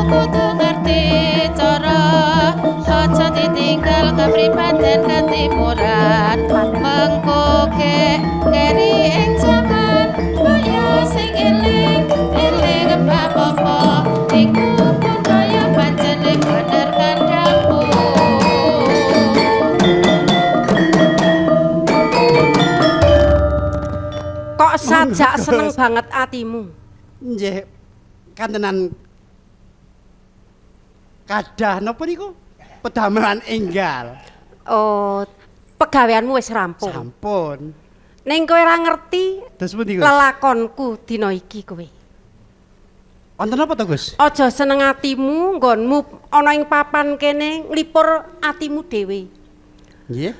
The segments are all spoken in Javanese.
kudu ngerti cara aja ditinggal kepribaden ketimuran mengko keri ing jaman kaya sing eling eling apa-apa iku budaya pancene bener kandhaku. Kok sajak seneng banget atimu? Nggih, kantenan kadah napa niku? Pedamelan enggal. Oh, pegaweanmu wis rampung. Sampun. Ning kowe ora ngerti Terus pundi, Gus? lelakonku dina iki kowe. Wonten apa to, Gus? Aja seneng atimu nggonmu ana ing papan kene nglipur atimu dhewe. Nggih.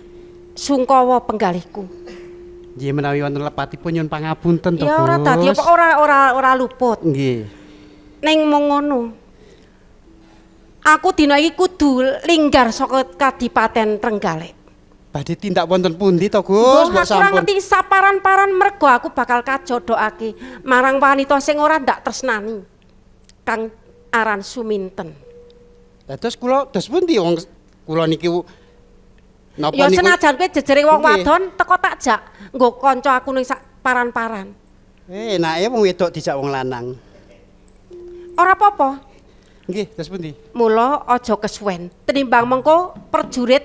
Sungkawa penggalihku. Nggih menawi wonten lepatipun nyuwun pangapunten to, Gus. Ya ora dadi apa ora luput. Nggih. Ning mung ngono. Aku dina iki kudu linggar saka Kadipaten Trenggalek. Badhe tindak wonten pundi to, Gus? Mbok Mbok ora sampun. ngerti saparan-paran mergo aku bakal kajodhokake marang wanita sing ora ndak tresnani. Kang aran Suminten. Lah terus kula dos pundi wong kula niki napa Ya niku? senajan kowe jejere wong Nggih. wadon teko tak jak nggo kanca aku ning sak paran-paran. Enake wong wedok dijak wong lanang. Ora apa-apa. Nggih, terus pundi? Mula aja kesuwen. Tenimbang mengko perjurit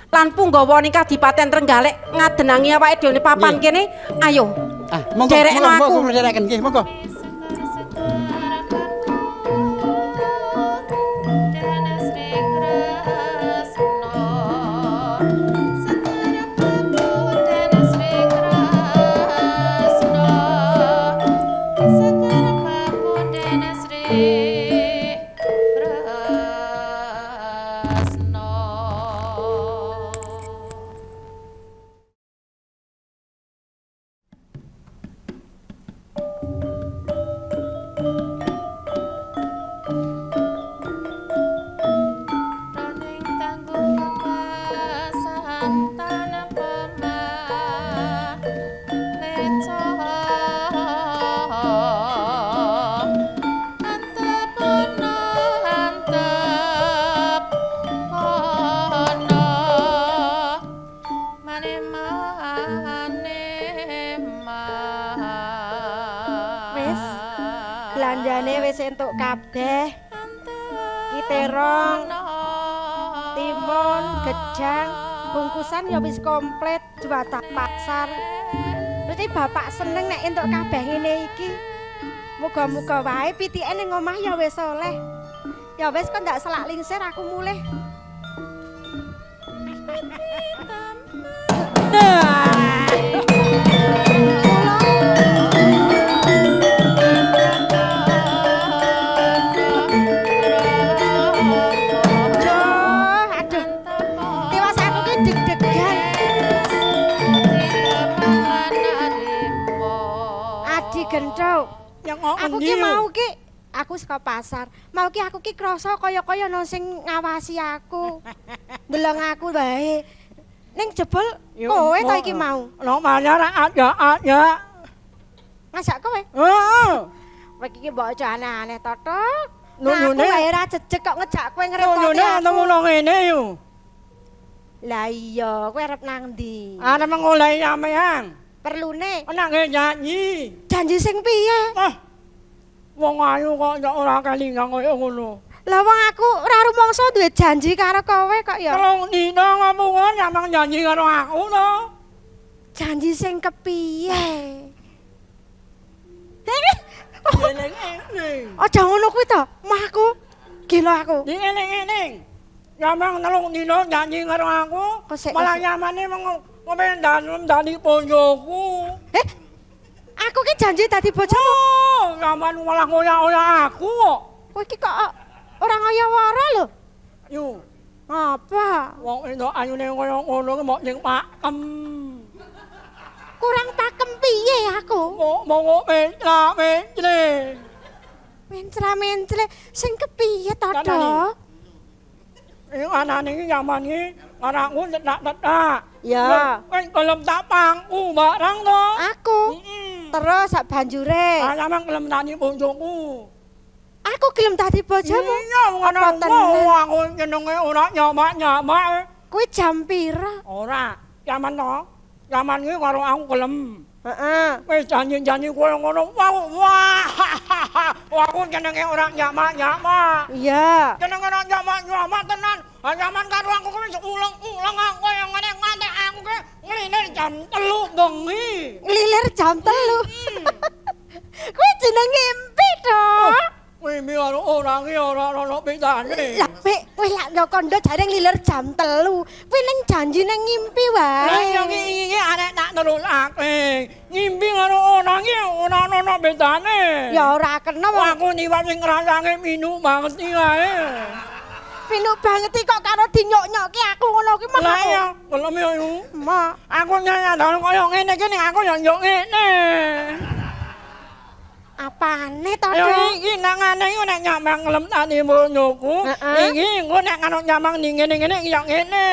lan punggawa ning Kadipaten Trenggalek ngadenangi awake dhewe papan Nggih. kene. Ayo. Ah, monggo Derekno aku. monggo dereken nggih, monggo. Wis belanjane wis entuk kabeh. Ki terong, timun, gedang, bungkusan ya wis komplit juwatah pasar. Berarti bapak seneng nek entuk kabeh ngene iki. Muga-muga wae pitike ning omah ya wis oleh. Ya wis kok ndak selak lingsir aku mulih. Gendhok. Yang Aku ki mau ki aku saka pasar. Mau ki aku ki krasa kaya-kaya ono sing ngawasi aku. Ndeleng aku wae. Ning jebul kowe ta iki mau. Lo mana ada. Masak kowe? Heeh. Kowe iki mbok aja aneh-aneh to, Tok. Nunune Aku wae ora jejeg kok ngejak kowe ngrepoti Nunune aku. ketemu lo ngene yo. Lah iya, kowe arep nang ndi? Arep ngoleh sampean. Perlune Ana nyanyi. janji sing piye? Ah. Wong ayu kok ya ora kelingan koyo ngono. Lah wong aku ora rumangsa duwe janji karo kowe kok ya. Kalau dina ngomongan sampean nyanyi karo aku to. Janji sing kepiye? Eling-eling. Aja ngono kuwi to, mahku. Gila aku. Di eling-eling. Sampean nelung dina nyanyi karo aku. Kosek, Malah kosek. nyamane ngomendan dadi bojoku. Aku ki janji dadi bojomu. Oh, sampean malah ngoyak-oyak aku kok. Kowe iki kok ora ngaya-wara lho. Yo, Apa? wong entuk ayune koyo ngono ki mok ning pakem. Kurang pakem piye aku? Mok mencla-mencle. Mencla-mencle sing kepiye to, Kanane. Dok? Iku anane iki zaman iki anakku tetak-tetak. Ya. Kan kelem tak pangku barang to. Aku. Terus sak banjure. Sampeyan kelem tani bojoku. Aku gelem dadi bojomu. Iya, ngono Apa tenan? aku jenenge ora nyamak-nyamak. Kuwi jam pira? Ora, zaman to. Zaman iki karo aku gelem. Heeh. Wis janji-janji koyo ngono. Wah. Aku jenenge ora nyamak-nyamak. Iya. Jenenge ora nyamak-nyamak tenan. Zaman karo aku wis ulang-ulang aku yang ngene ngene aku ke nglilir jam 3 bengi. Lilir jam 3. Kuwi jeneng ngimpi to. Mimpi karo ora ki ora ono bedane. Lah pek kowe lak yo kandha jare nglilir jam 3. Kuwi ning janjine ngimpi Lah wae. yo iki arek tak terusake. Ngimpi karo ora ki ora ono bedane. Ya ora kena wong Aku niwat sing ngrasake minu banget iki wae. pinuk banget iki kok karo dinyok-nyokke aku ngono ki mah. Lah iya, belum yo iku. Mah. Aku nyanyandal koyo ngene iki ning aku yo yo ngene. Apane to, Ya Dok? iki nangane iku nek nyamang ngelem tani monyoku. Heeh. Iki engko nek karo nyamang ning ngene-ngene yo ngene.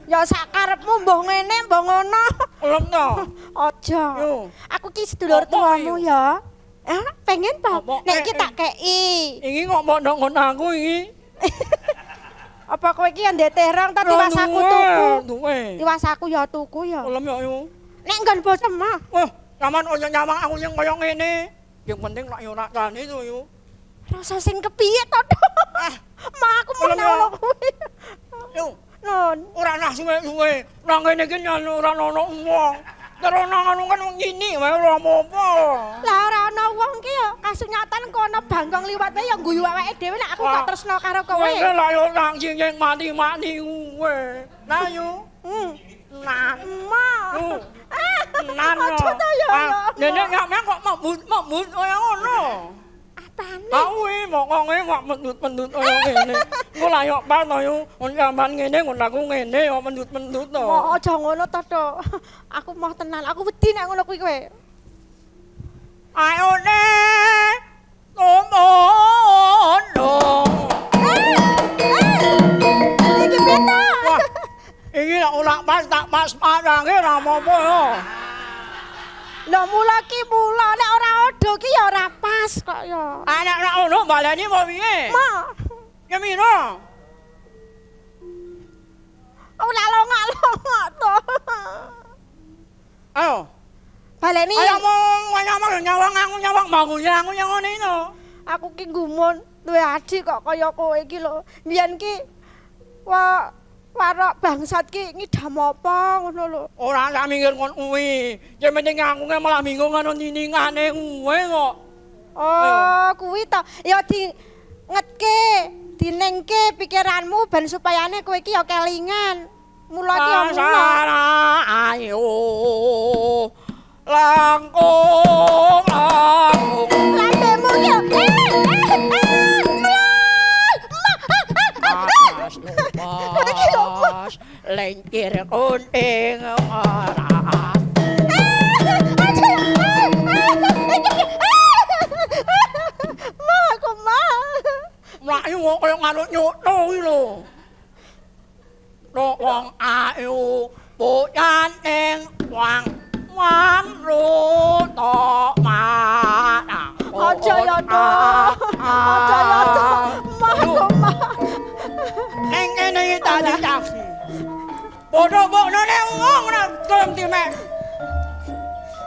Ya sakarepmu mbah ngene mbah ngono. Belum to. Aja. Yo. Aku ki sedulur Apa tuamu iki? ya. Pengen to? Apa? Nek iki tak kei. Iki kok mbok ndok ngono aku iki. Apa kowe iki ndek terong ta tiwas aku tuku? Duwe. Tiwas aku ya tuku ya. Belum yo iku. Nek nggon bocah mah. Wah, zaman ojo nyamang aku sing koyo ngene. Yang penting lak yo ora tani to yo. Rasa sing kepiye to, Dok? Mah aku mau Belum ya? ngono kuwi. Yo, Non. ora nah suwe-suwe. Ora ngene iki nyan ora ono wong. Terus nang anu kan wong nyini wae ora apa-apa. Lah ora ana wong ki ya kasunyatan kono bangkong liwat wae ya guyu awake dhewe nek aku Wah. gak tresno karo kowe. Kowe lah yo nang sing mati-mati kuwe. Nah yo. Nan. Mah. Yo. Nan yo. Aja ta ya. Nenek nyamang kok mabut kaya ngono. Apane? Kuwi mokonge kok mendut-mendut kaya ngene. Engko lah yo pas to yo zaman ngene ngono aku ngene yo mendut-mendut to. Mau aja ngono to, Dok. Aku mau tenan, aku wedi nek ngono kuwi kowe. Ayo nek tomon dong. Iki piye to? Wah, iki lak ora pas padange ora apa-apa yo. Lah mula ki mula nek ora odo ki ya ora pas kok ya. Anak ra ono baleni mau piye? Mah. Ya mira. Ora longak-longak to. Ayo. Baleni. Ayo mong nyawang aku nyawang bangun ya aku yang ngene itu. Aku ki gumun duwe adik kok kaya kowe iki lho. Mbiyen ki warok bangsat ki ngidam apa ngono lho. Ora tak mikir kon kuwi. Ya penting aku ki malah bingung karo niningane kuwe kok. Oh, kuwi to. Ya di ngetke, dinengke pikiranmu ben supayane kowe iki ya kelingan. Mula ki ya mula. Ayo. Langkung langkung. Lambemu ki ya. Pas lengkir kunting ora. Ma, aku mah. Mlayu kok kaya nganut nyutno iki lho. Tok wong ayu boyan ning wang tok mana. Aja ya, Dok. Aja ya, Dok. Ma, aku mah. Ning kene iki tadi taksi. Bodoh-bodoh nek wong ora gelem dimek.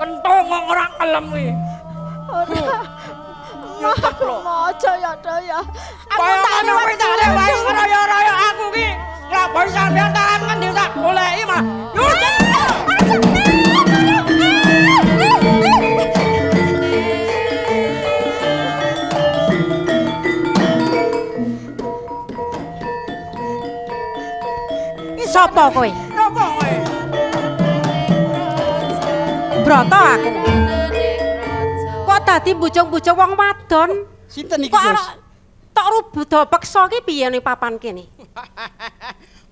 Kentung wong ora kelem iki. Ora. Ma, aku mah aja ya, Dok ya. Aku Kaya tak ngono kuwi tak lek wae raya-raya aku ki. Nglaboi sampean tangan ngendi tak goleki mah. Sapa kowe? Napa kowe? Broto aku. Kok dadi bujung-bujung wong wadon? Sinten iki, Kok Bos? arek tok rubudo peksa ki piye ning papan kene?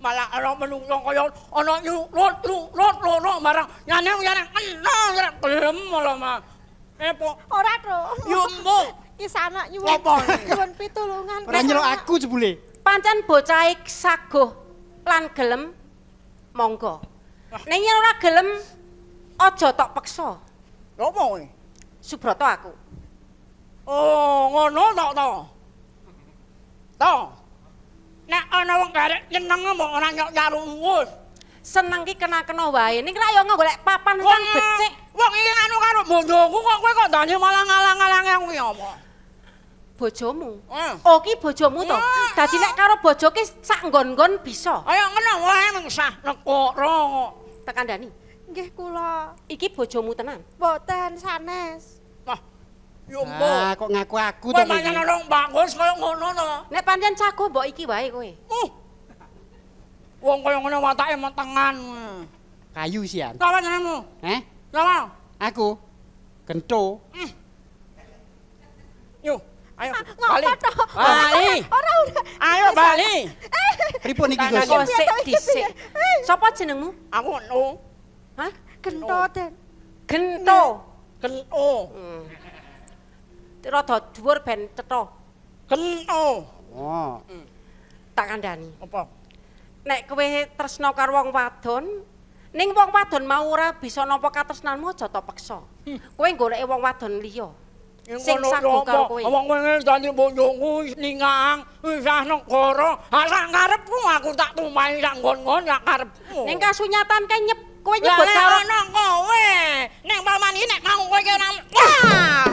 Malah ana menungso kaya ana nyurut marang nyane kena gelem malah mah. Epo Ora, Tru. yo mbok Ki sanak nyuwun. Apa? Nyuwun pitulungan. Ora nyeluk aku jebule. Pancen bocah iki saguh lan gelem monggo. Ning yen ora gelem aja tok peksa. Apa kowe? Subroto aku. Oh, ngono to. To. Nek ana wong karek nyeneng mbok ora nyok nyarungus. Seneng ki kena-kena wae. Ning ra yo golek papan kang becik. Wong iki anu karo bojoku kok kowe kok dadi malah ngalang-alange kuwi apa? Bojomu. Oh ki bojomu to. Dadi nek karo bojo ki sak nggon-nggon bisa. Ayo ngene wae mung sah nekoro kok. Tekandani. Nggih kula. Iki bojomu tenan. Mboten sanes. Wah. Yo Ah, mbok. kok ngaku aku Kowe to. pancen orang bagus kaya ngono to. Nek pancen cago mbok iki wae kowe. Wong kaya ngene watake metengan. Kayu sian. Sapa jenengmu? Sapa? Aku. Gento. Yo, ayo. Bali. Bali. Ora udah. Ayo bali. Pripun iki, Gus? Kok sik dhisik. Sapa jenengmu? Aku no. Hah? Gento Den. Gento. Gento. Rada dhuwur ben cetha. Gento. Oh. Tak kandhani. Apa? Nek kowe tresna karo wong wadon, ning wong wadon mau ora bisa nampa katresnanmu aja ta peksa. Kowe goleki wong wadon liya. Sing sago karo kowe. Wong kowe dadi bojoku ningang, wis ah negara. Ha sak karepmu aku tak tumpahi sak nggon-nggon sak karepmu. Ning kasunyatan kae kowe nyebut karo ono kowe. Ning pamani nek mau kowe ki ora. Wah!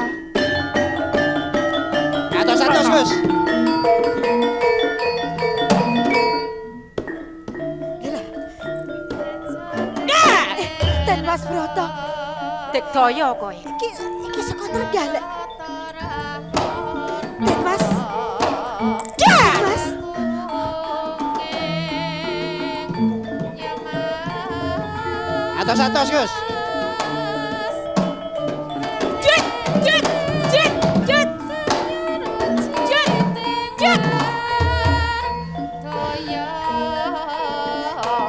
Atos, Gus. Den Mas Broto. dek daya kowe. Iki saka Trenggalek. Den Mas. Den Mas. Atos, Gus.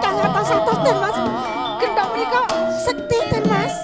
Kang atos-atos Den Mas. Gendong menika sekti Den Mas.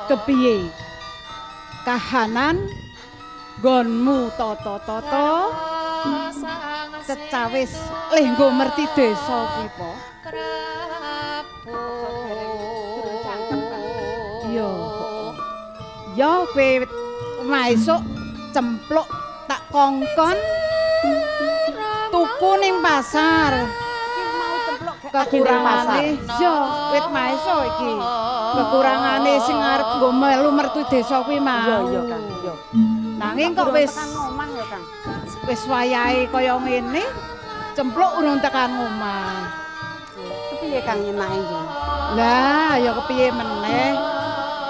Kepiye kahanan nggonmu tata-tata cecawis lenggo merti desa kuwi po yo yo kowe maesuk cempluk tak kongkon tuku ning pasar kekurangane yo wit maesuk iki kekurangane sing arep nggo melu mertu desa kuwi mau yo Kang yo nanging kok wis ngomong ya Kang wis wayahe kaya ngene cempluk urung tekan omah kepiye Kang enake iki lah ya kepiye meneh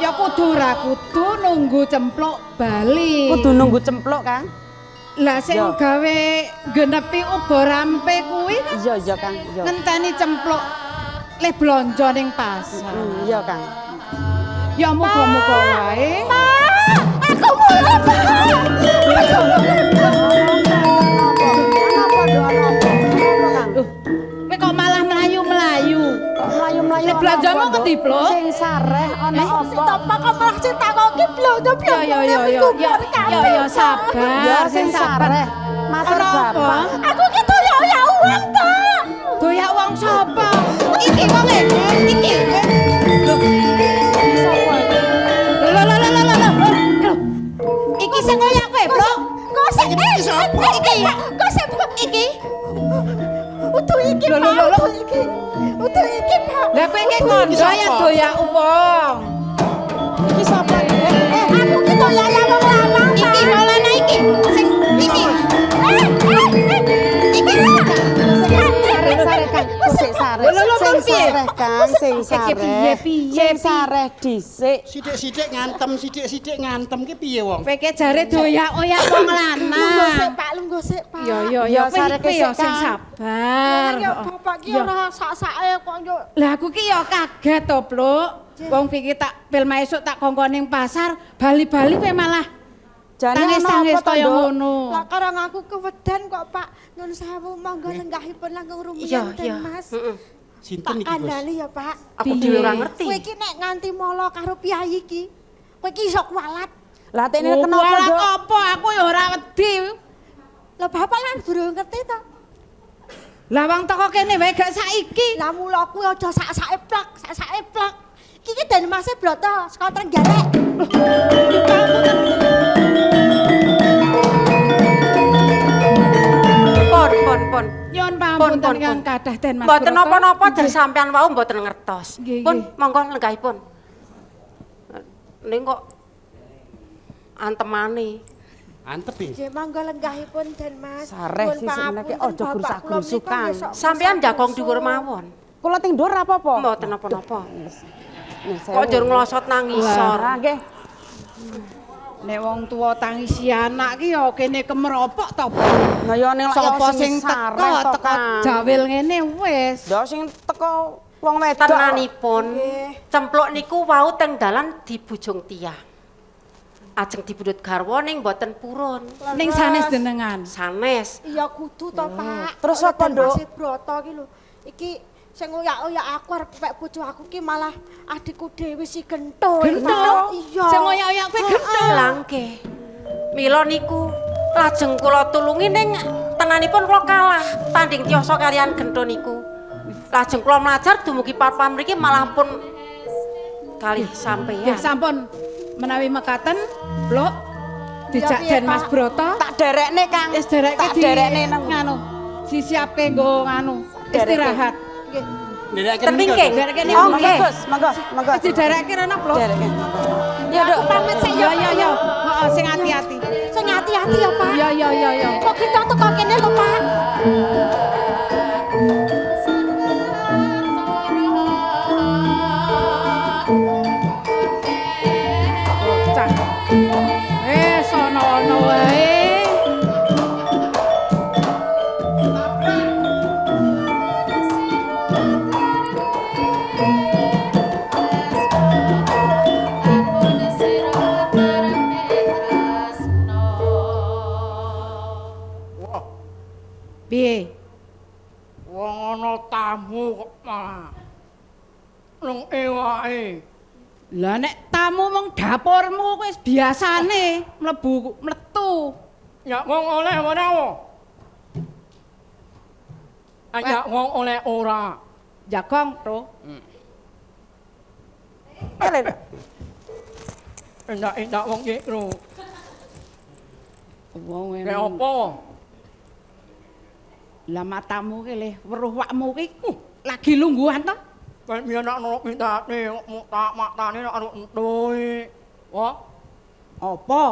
ya kudu ora kudu nunggu cempluk bali kudu nunggu cempluk Kang lah sing gawe genepi uga rampe kuwi iya Kang iya ngenteni cempluk le blonjo ning pasar. Iya, Kang. Ya muga-muga wae. Aku mulai, Pak. Kowe kok malah melayu-melayu. Melayu-melayu. Nek belanjamu ngendi, Blok? Sing sareh ana apa? Apa kok malah citakoke blonjo Ya sabar, Sing sareh. Matur Ana apa? Bapak. Aku ki doyak uang, Pak. Doyak wong sapa? Iki wonge. Iki. Lho. Sapa iki? Lho. Iki sing ngoyak kowe, Bro. Kok sik Kok sik iki? Utuh iki, Pak. Utuh iki, Pak. Lah kowe iki ngondo ya doyak wong. Iki sapa iki? Aku ki doyak wong lanang, Pak. Iki malana iki. Sing iki. Iki. Sareh Kang, sing sareh. Sing sareh Kang, sing sareh. Sing sareh dhisik. Sithik-sithik ngantem ki piye wong? Kowe iki jare doyak-oyak wong lanang. Lungguh sik, Pak. Ya sareh kowe ya kesik, sing Kang. sabar. Ya bapak ki ora sak-sake kok yo. Lah aku ki ya kaget to, Pluk. Wong iki tak pil esuk tak kongkon ning pasar, bali-bali kowe malah Jane tangis-tangis ana apa to, kaya Nduk? ngono. Lah karang aku kewedan kok, Pak. Nyun sewu monggo lenggahipun langkung rumiyin ten, Mas. Sinten Tak iki, Gus? kandhani ya, Pak. Aku Piye? dhewe ora ngerti. Kowe iki nek nganti molo karo piyai iki, kowe iki iso kualat. Lah tene Oh, kenapa, kualat Nduk? apa? Aku ya ora wedi. Lah bapak lan durung ngerti to. Lah wong teko kene wae gak saiki. Lah mula kuwi aja sak-sake plak, sak-sake plak. Iki ki den Mas Broto saka Trenggalek. Pun. Nyuwun Pun, pamunten pun, kang pun. kathah den Mas. Mboten Broto. napa-napa jar sampean wau mboten ngertos. Nggih, Pun, nggih. monggo lenggahipun. Ning kok antemane. Antep ya? Nggih monggo lenggahipun den Mas. Sareh sih sebenarnya aja gerusak-gerusukan. Sampean jagong dhuwur mawon. Kula ting dhuwur apa-apa? Mboten napa-napa. Nih, Kok njur nglosot nang ngisor. Ora nggih. Nek wong tuwa tangisi anak ki ya kene kemeropok to. Nah ya ning Sapa sing teko jawil ngene wis. Ya sing teko wong wedok. Tenanipun, cempluk niku wau teng dalan dibujung tiyah. Ajeng dibudut garwa ning mboten purun. Ning sanes jenengan. Sanes. Iya kudu to, Pak. Terus Kok apa, Den Nduk? Mas Broto ki lho. Iki sing oyak-oyak aku arep pepek bojo aku ki malah adikku dhewe si Gento. Gento? Iya. Sing ngoyak-oyak kowe gento. Langke. Mila niku lajeng kula tulungi ning tenanipun kula kalah tanding tiyasa kalian Gento niku. Lajeng kula mlajar dumugi papan mriki malah pun kalih Nggih sampeyan. sampun menawi mekaten, Blok. Dijak Ya, piye, Den Mas Pak? Broto. Tak derekne Kang. Wis derekke Tak derekne nang nganu. Disiapke nggo nganu istirahat. Nderekke Tepingke. Derekke ning Oh, Monggo nggih. Gus, monggo, monggo. Wis diderekke rene, Blok. Derekne. Ya, Nduk. Pamit sik ya. Heeh, sing hati-hati. Sing hati-hati ya, Pak. Ya. Kok kita teko kene lho, Pak. Bocah. Sono-ono wae. Piye? Wong ana tamu kok malah nang ewake. Lah nek tamu mung dapurmu wis biasane mlebu mletu. Ya wong oleh ora wo. Aja wong oleh ora. Jagong, Bro. Endak wong iki lho. Wong Kayak apa? Lah matamu ki le weruh wakmu ki lagi lungguhan to? Kan biyen nak nolok mintate kok tak maktane nak arep entuh. Wah, Apa?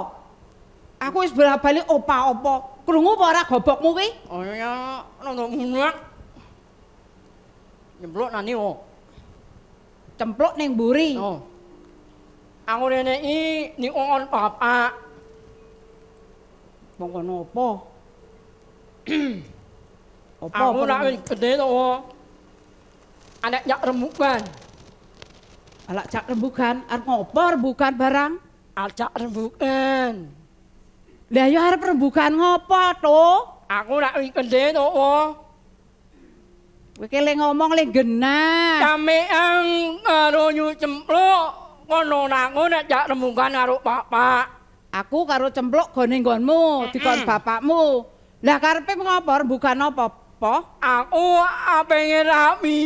Aku wis bola-balik opa-opa. Krungu apa ora gobokmu ki? oh ya nang munak. Nyempluk nani wo. Cempluk ning mburi. Oh. Aku rene iki nikongon bapak. Wong kono apa? Apa? Aku nak wis gede to wo. anak jak rembukan. Alak jak rembugan, arep ngopo rembugan barang? Ajak rembukan. Lah ya arep rembugan ngopo to? Aku nak wikende to. Kowe ki le ngomong le genah. Sampean karo Nyu Cempluk kono nangu nek jak rembukan karo bapak. Aku karo cempluk gone nggonmu, dikon bapakmu. Lah karepe ngopo rembugan apa? Aku pengen rapi.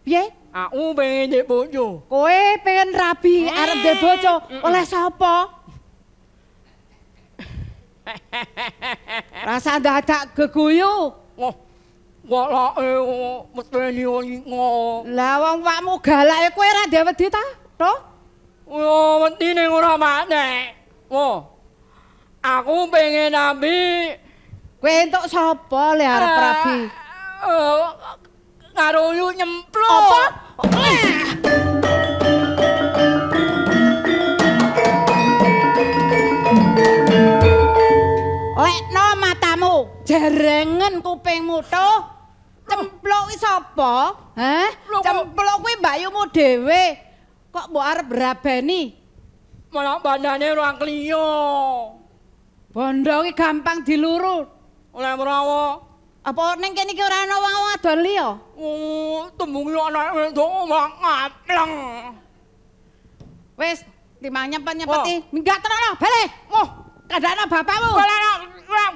Piye? Aku pengen ndek bojo. Kowe pengen rabi arep ndek bojo oleh sapa? Rasa dadak geguyu. Wah, walake mesteni ngo. Lah wong pakmu galake kowe ra ndek wedi ta? To? Yo wedi ning ora manek. Wah. Aku pengen nabi. Kowe entuk sapa le arep rabi? Karo Nyu Cempluk. Apa? Lekno matamu, jerengen kupingmu to. Cempluk ki sapa? Hah? Cempluk kuwi mbayumu dhewe. Kok mbok arep rabeni? Malah bandane ora kliyo. Bondo ki gampang diluru. Oleh merawat. Apa ning kene iki ora ana wong wadon liya? Tembung yo anak wedok ngapleng. Wis, timang nyempet-nyempeti. Minggat tenan balik. Wah, Kandhane bapakmu.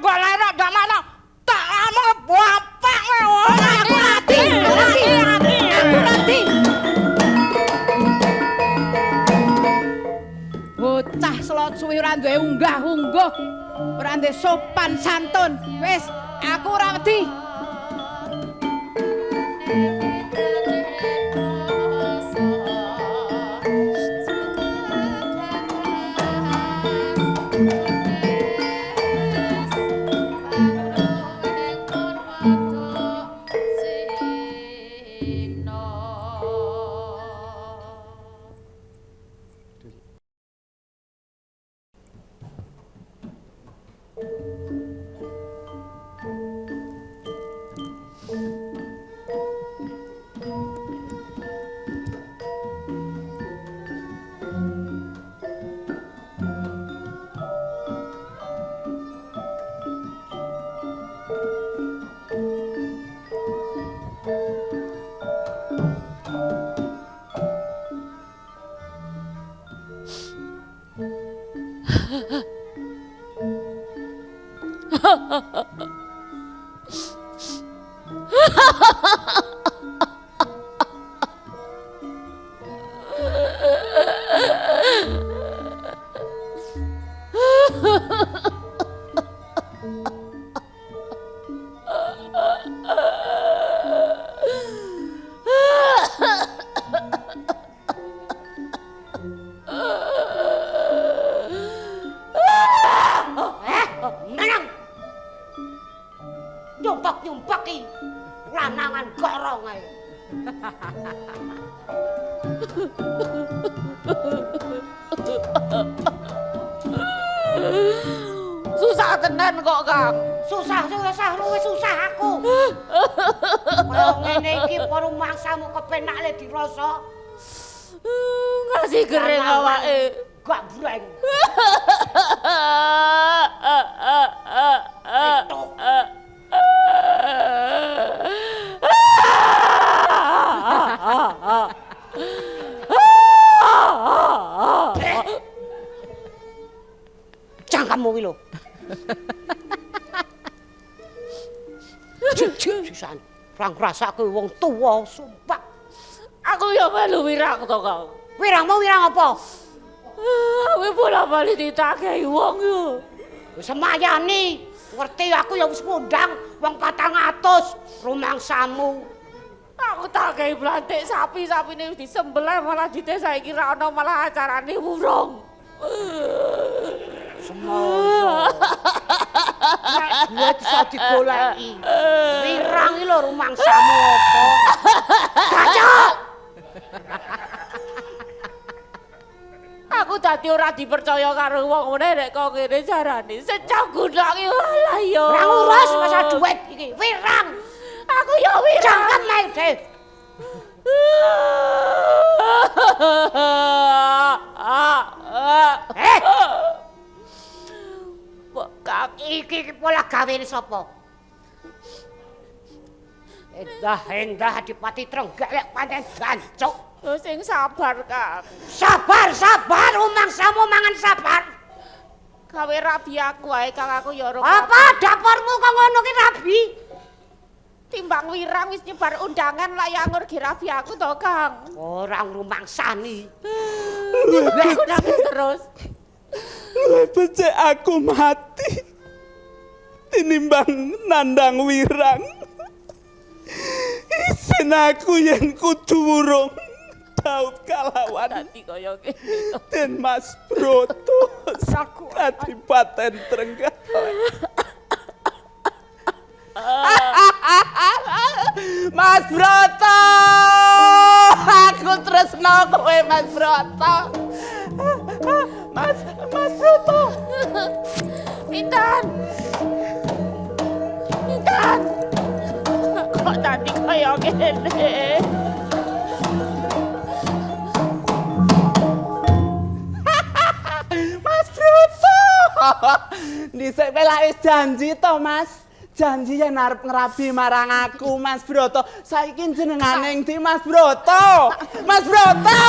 golek gak mana. Tak lama bapak kowe. Aku rati. Bocah selot suwi ora duwe unggah-ungguh. Ora duwe sopan santun. Wis, aku ora wedi. Nyumpek-nyumpeki lanangan gorong ae. Susah tenan kok, Kang. Susah luwih susah aku. Kaya ngene iki para mangsamu kepenak le dirasa. Ngasih gering awake. Gak breng. Cangkemmu iki lho. Sisan, ra ngrasake wong tuwa sumpah. Aku ya melu wirang to, Kang. Wirangmu wirang apa? Kowe bola-bali ditakehi wong yo. Wis semayani. Ngerti aku ya wis ngundang wong 400 rumangsamu. Aku takehi blantik sapi-sapine wis disembelih malah dite saiki ra ono malah acarane wurung. Semono. Nek duit iso digoleki. Wirang iki lho rumangsamu apa? Kacau. Aku dadi ora dipercaya karo wong ngene nek kok ngene jarane. Secok gunake walah yo. Ora ngurus masalah duit iki. Wirang. aku ya wirang. Cangkem ae, Dik. Kak Iki pola gawene sapa? Endah Adipati Trenggalek lek pancen jancuk. sing sabar, Kak. Sabar, umangsamu mangan sabar. Gawe rabi aku ae, Kang, aku ya ora. Apa dapurmu kok ngono ki rabi? Timbang wirang wis nyebar undangan lak ya ngur gi rabi aku to, Kang. Orang rumangsani. Aku nangis terus. Lebih cek aku mati tinimbang nandang wirang. Isin aku yang kudu wurung daud kalawan Dadi kaya kene. den Mas Broto Kadipaten Trenggalek. Mas Broto, aku tresno kowe Mas Broto. Mas Broto. Pinten? Kok tadi kaya kene? Mas Broto. Dhisik pelak wis janji to, Mas. Janji yen arep ngrabi marang aku, Mas Broto. Saiki jenengane ndi, Mas Broto? Mas Broto.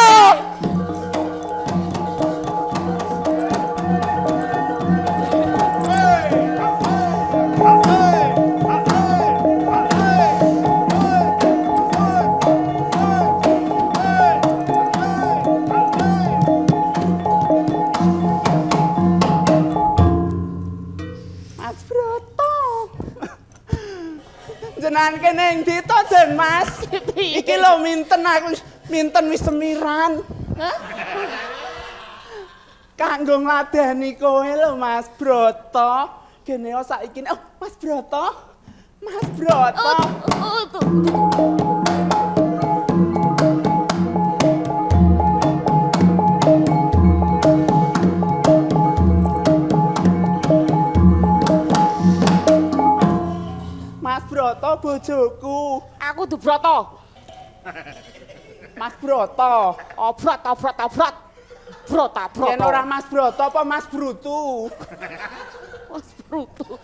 Mas Broto. Jenengan kene ndi to, Den Mas? Iki lho minten aku wis semiran. Kanggo ngladeni kowe lho Mas Broto. Gene yo saiki Mas Broto. Mas Broto. Mas Broto bojoku. Aku Dubroto. Mas Broto. Obrot. Brota. Yen ora Mas Broto apa Mas Brutu? Mas Brutu.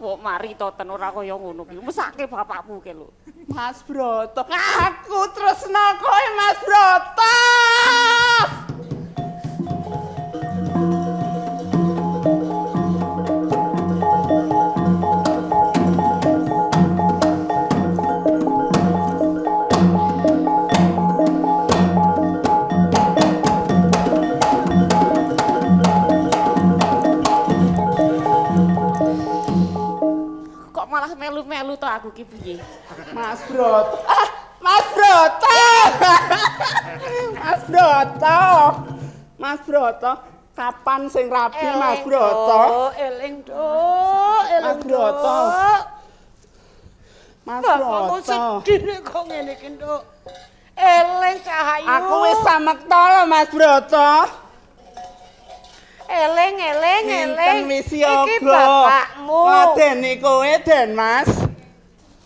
Kok mari to ten ora kaya ngono ki. Mesake bapakmu ke lho. Mas Broto. Aku tresno kowe Mas Broto. Kok malah melu-melu to aku ki piye? Mas Broto. Mas Broto. Mas Broto. Mas Broto. Kapan sing rabi Mas Broto? Eling, Duk. Mas Broto. Mas Bapakmu Broto. sedih kok ngene iki, Duk. Eling Cahayu. Aku wis samekta lho Mas Broto. Eling. Pinten wis Iki yoga. bapakmu. Ngladeni kowe Den Mas.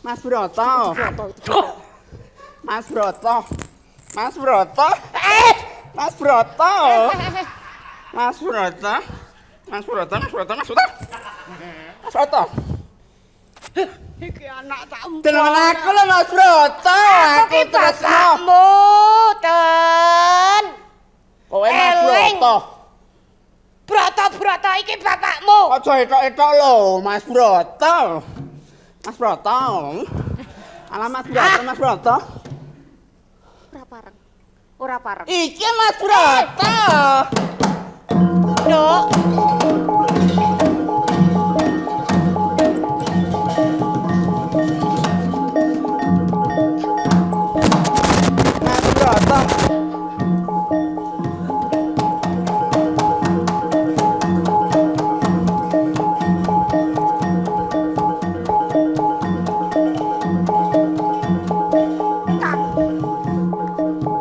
Mas Broto. Mas Broto. Mas Broto. Mas Broto. Mas Broto. Mas Broto. Mas Broto. Iki anak tak Tenan aku lho Mas Broto. Aku tresno. bapakmu, Ten. Kowe Mas Eling. Broto. Broto iki bapakmu. Aja etok-etok lho Mas Broto. Mas Broto. Alah Mas Broto. Ora pareng. Iki Mas Broto. Duk. Mas Broto.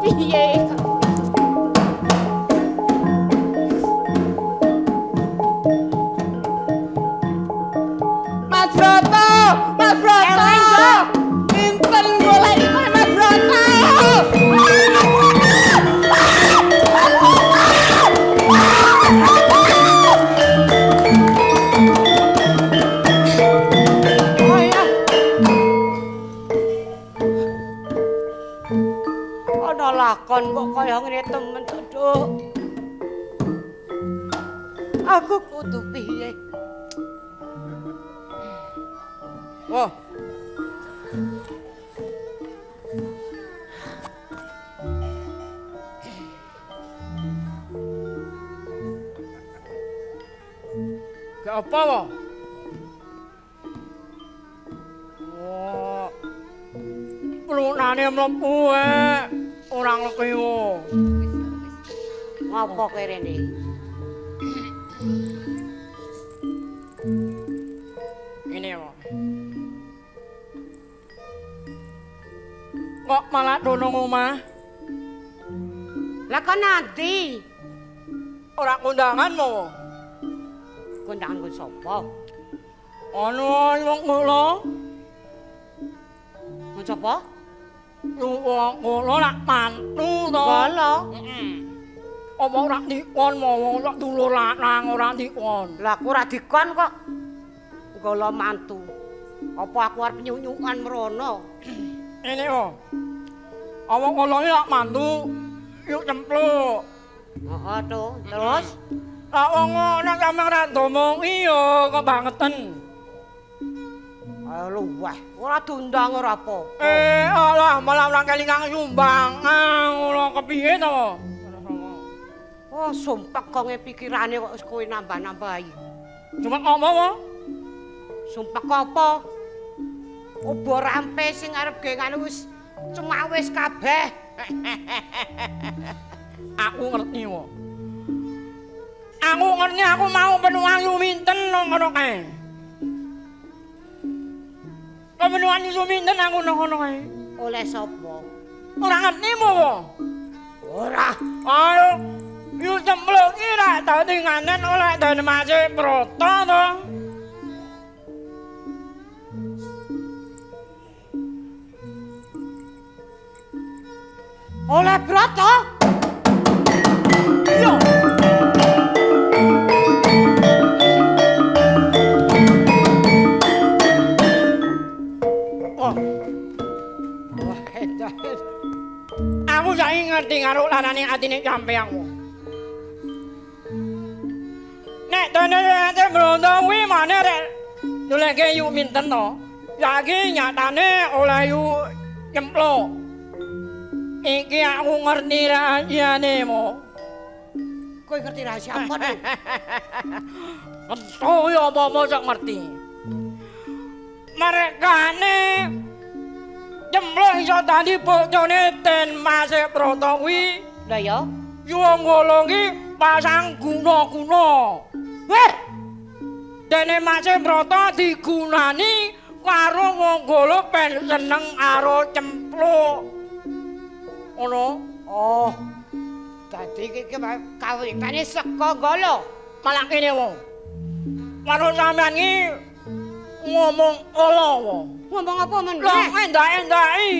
Piye? kaya ngene temen, Duk. Aku kudu piye? Wah. Gak apa, Wah? Wah. Pelunane mlebu orang lekiwo. Ngopo kowe rene? Ini, Wah. Kok malah dono omah? Lah kok nanti? Ora kondanganmu, Wah. Kondangan sapa? Anu wong kula, Mun sapa? wong kula lak mantu to. Kala. Apa ora dikon mau lak dulur lanang ora dikon. Lah aku ora dikon kok. Gala mantu. Apa aku arep nyunyukan merono? Ini oh. Awak kula iki lak mantu yuk cempluk. Heeh to. Terus Lah wong nek sampeyan ora domongi yo kebangetan. ayo luweh. Ora diundang ora apa. Alah malah ora kelingan sumbangan ora kepiye to. Oh, sumpek kok pikirane kok wis kowe nambah-nambahi. Cuma ngomong wae. Sumpek apa? Obo rampe sing arep gengane wis cemawis kabeh. Aku ngerti wae. Aku ngerti aku mau penuang yuminten ngono kae. Penuang yuminten aku ngono kae. Oleh sapa? Ora ngertimu wae. Ora. Ayo, yu cempluk iki ra dadi nganen oleh dan Mas Broto to. Oleh Broto? Iya. Oh, Wah, edan. aku saiki ngerti karo larane atine sampeyanmu. Nek dene ate Broto kuwi maneh rek nuleke yu minten to. Saiki nyatane oleh yu cempluk. Iki aku ngerti rahasiane mo. Kowe ngerti rahasia apa to? Kentu ya apa-apa sak ngerti. Marekane cempluk iso dadi bojone Den Mas Broto kuwi. Lah ya. Wong kula iki pasang guna-guna. Weh, Dene Mas Broto digunani karo wong kula ben seneng karo cempluk. Ngono. oh. Dadi iki kawitane saka Golo. Malah kene wong. Karo sampean iki ngomong ala wong. Ngomong apa men? Lho endak-endaki.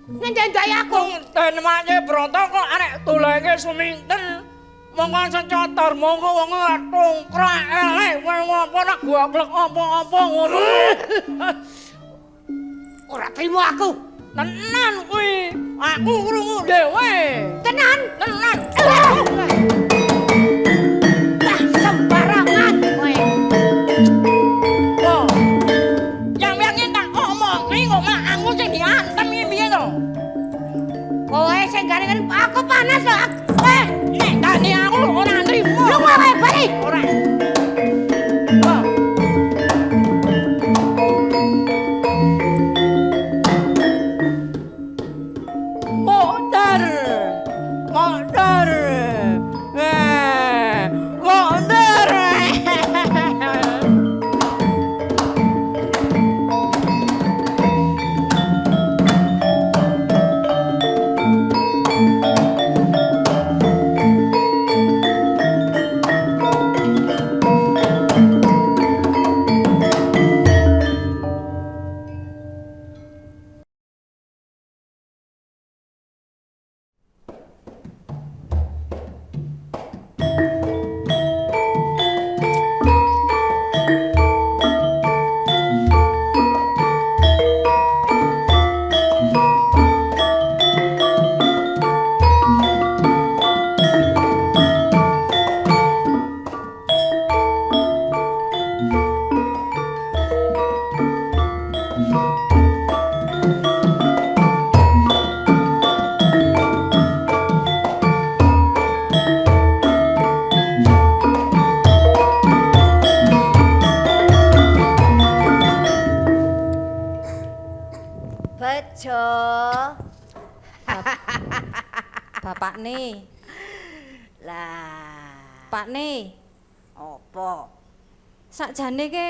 Ngendai aku. Den Mas Broto kok arek doleke suminten. Monggo secotor monggo wong tongkrak elek kowe apa nak goblok apa-apa ngono. Ora trimo aku. Tenan kuwi. Aku krungu dhewe. Tenan. Tenan. Lah sembarangan kowe. Wah. Yang pengen tak omong iki kok mak aku sing diantem iki piye to? Kowe sing gare-gare aku panas lho. Nek tadi aku ora nrimo. Lu kowe bali. Ora. Wah. Modar. Pakne. Lah, Pakne. apa? Sakjane ke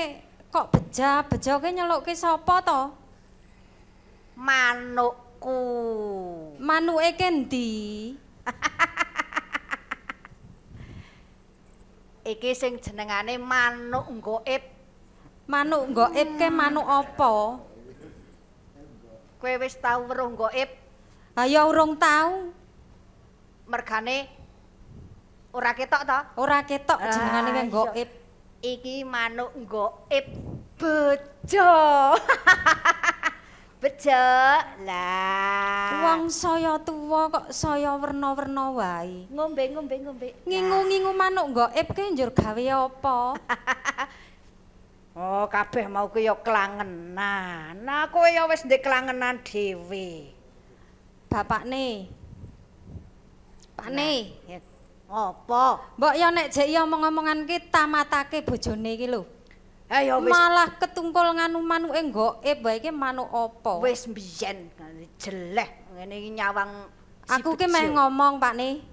kok beja ke nyelukke sapa to? Manukku. Manuke ke ndi? Iki sing jenengane manuk nggoib. Manuk nggoib ke manuk apa? Kowe wis tau weruh nggoib? Ha ya urung tau. Mergane ora ketok to? Ora ketok jenengane iya. nggoib. Iki manuk nggoib bejo. Bejo. Lah. Wong saya tuwa kok saya werna-werna wae. Ngombe. Ngingu-ngingu manuk nggoib ke njur gawe apa? Oh, kabeh mau ku ya klangenan. Nah, kowe ya wis ndek klangenan dhewe. Bapakne. Pakne. Ya, apa? Mbok ya nek jek iya omong-omongan ki tamatake bojone iki lho. Ha ya wis Malah ketungkul nganu manuke nggoib wae iki manuk apa? wis mbiyen jeleh ngene iki nyawang si Aku ki bejo. meh ngomong, Pakne.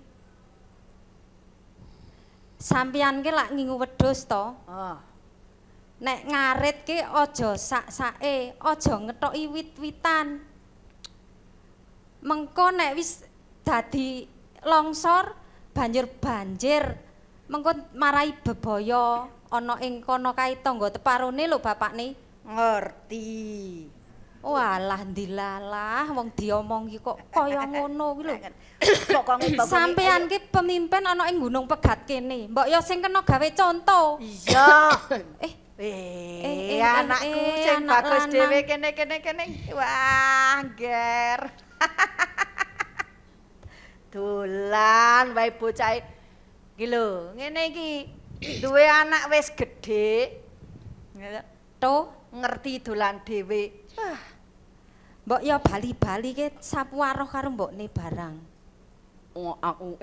Sampeyan ki lak ngingu wedhus to. Oh. Nek ngarit ki aja sak-sake, aja ngethoki wit-witan. Mengko nek wis dadi longsor banjir, mengko marai bebaya ana ing kono kae tangga teparone lho bapakne. Ngerti. Walah ndilalah wong diomongi kok kaya ngono kuwi lho. Pokoke Sampeyan ki pemimpin ana ing Gunung Pegat kene. Mbok ya sing kena gawe conto. iya. Eh, Anakku sing anak bagus lanang. dhewe kene. Wah, ger. Dolan wae bocah iki lho, ngene iki. Duwe anak wis gedhe. To, Ngerti dolan dhewe. mbok ya bali-bali ke sapu aroh karo mbokne barang. Oh, aku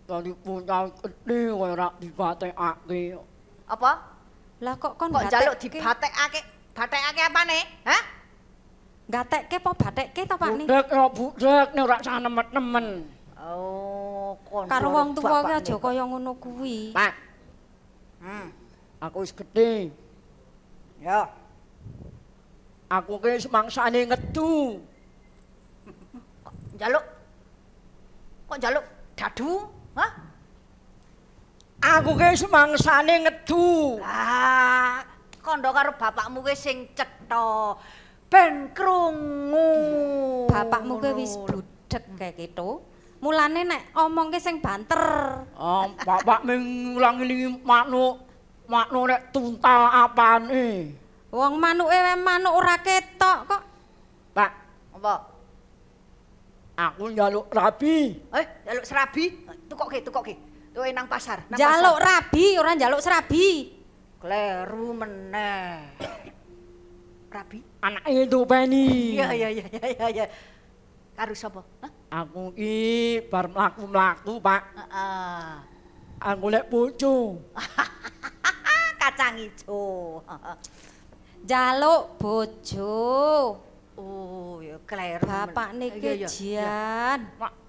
dari punya gede ora dibatekake. Apa? Lah kok kon Kok njaluk batekke? dibatekake? Batekake apane? Hah? Gatekke apa batekke to Pakne? Budek nek ora sah nemen-nemen. Oh, kon Karo wong tuwa ki aja kaya ngono kuwi. Pak, aku wis gede. Ya. Aku ki semangsane ngedu. Kok njaluk dadu? Hah? Aku ki semangsane ngedu. Ah, kandha karo bapakmu ki sing cetha. Ben krungu. Bapakmu ki wis bludhek kae gitu. Mulane nek omongke sing banter. Bapak ngulangi manuk nek tuntal apane. Wong manuke wae manuk ora ketok kok. Pak, Apa? aku njaluk rabi. Njaluk serabi? Tukoke. Tuwe nang pasar, Njaluk rabi ora njaluk serabi. Kleru meneh. Rabi? Anake Dopeni. Iya. Karo sapa? Hah? Aku ki bar mlaku-mlaku, Pak. Heeh. Aku lek bojo. Kacang ijo. Njaluk bojo. Oh, ya kleru. Bapakne Iya. ki jian.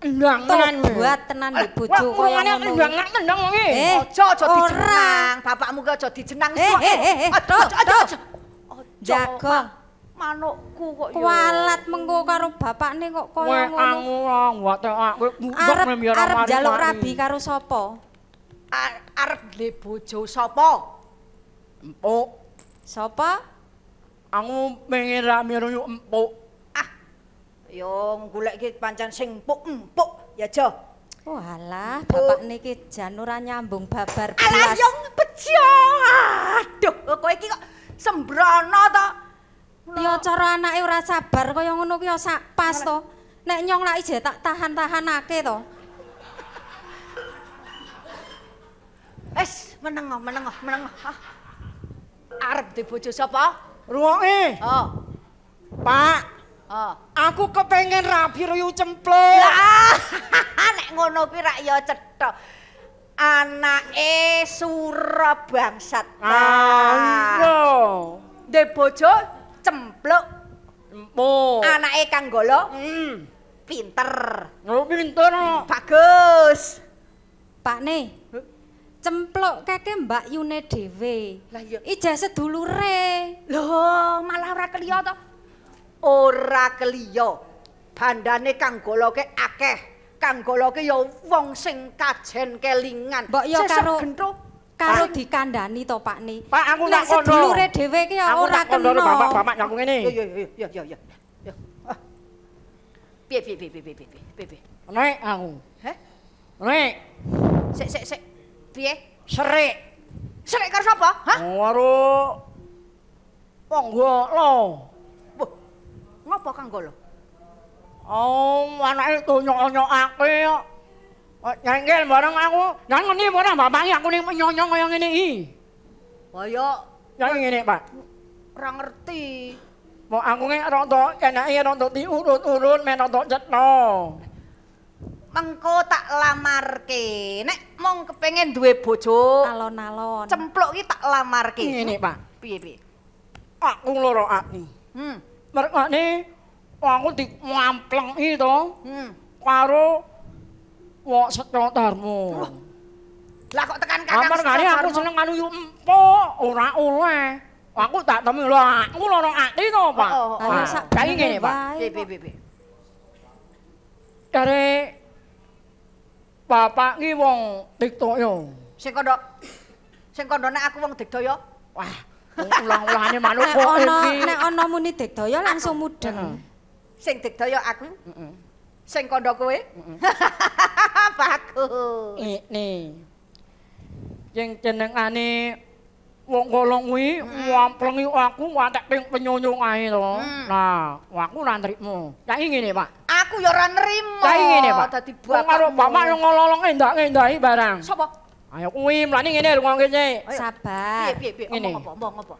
Ndang tenan. Tobat tenan mbek bojo kaya ngono. Ndang tendang iki. Aja ora. dijenang. Bapakmu ki aja dijenang. Aja. Jago. Manukku kok ya. Kualat mengko karo bapakne kok Kowe kaya ngono. angu ora watekake budek biar Arep njaluk rabi karo sapa? Arep le bojo sapa? Empuk. Sapa? Aku pengen rame-rame empuk. Yo golek iki pancen sing empuk ya aja. Walah, bapakne ki jan ora nyambung babar Alah belas. yo bejo. Aduh, kowe iki kok sembrono to. Ya cara anake ora sabar kaya ngono ki ya sak pas to. Nek nyong lak ije tak tahan-tahanake to. Menengo. Arep di bojo sapa? Rungokke, Oh. Pak. Oh. Aku kepengen rabi royo cemplung. Lah, nek ngono kuwi rak ya cetha. Anake Surabangsat. Iya. Ndek bojo cempluk. Empuk. Anake Kanggala. Pinter. Oh, pinter. Bagus. Pak nih. Cempluk keke Mbak Yune dhewe. Lah iya. Ijazah sedulure. Loh, malah ora keliya to. Ora keliya. Bandane kang goloke akeh. Kang goloke ya wong sing kajen kelingan. Mbok yo Sesuk karo gentho. karo dikandani to Pak nih. Pak, aku Nek tak kondo. sedulure dhewe ki ya Aku ora tak kondo kena. bapak-bapak aku ngene. Yo. Ah. Piye. Nek aku. Heh? Nek, Sik. Piye? serik. Srek karo sapa? Hah? Karo wong golo. Wah. Ngopo kang golo? Oh, anake nyok-nyokake kok. Nyengkel bareng aku. Nang ngene bareng bapak aku ning nyonyong kaya ngene iki. Kaya Ya ngene, Pak. ora ngerti. Mau aku nge rada enake rada diurut-urut men rada cetha. Mengko tak lamarke. Nek mong kepengin duwe bojo, Alon-alon. cempluk ki tak lamarke. Ngene, Pak. Piye? Aku loro ati. Merkane aku dimlamplengi to karo wong Setya Darmo. Lah kok tekan kakang Amargane aku seneng anu yu empuk, ora oleh. Aku tak temu lho, aku loro ati to, Pak. Ayo sak Saiki ngene, Pak. Piye. Dari bapak ki wong Diktoyo. Sing kondo nek aku wong Digdaya. Wah, ulang-ulangane manuk kok iki. Nek ana muni Digdaya langsung mudeng. Sing Digdaya aku. Sing kondo kowe. Bagus. Ini. Sing jenengane wong golong kuwi ngamplengi aku watek ping penyonyong ae to. Nah, aku ora nrimo. Saiki ngene, Pak. Aku ya ora nrimo. Saiki ngene, Pak. Dadi Wong karo bapak yang ngololong endak-endahi barang. Sapa? Ayo kuwi mlane ngene rungokne sik. Sabar. Piye? Ngene. Omong apa?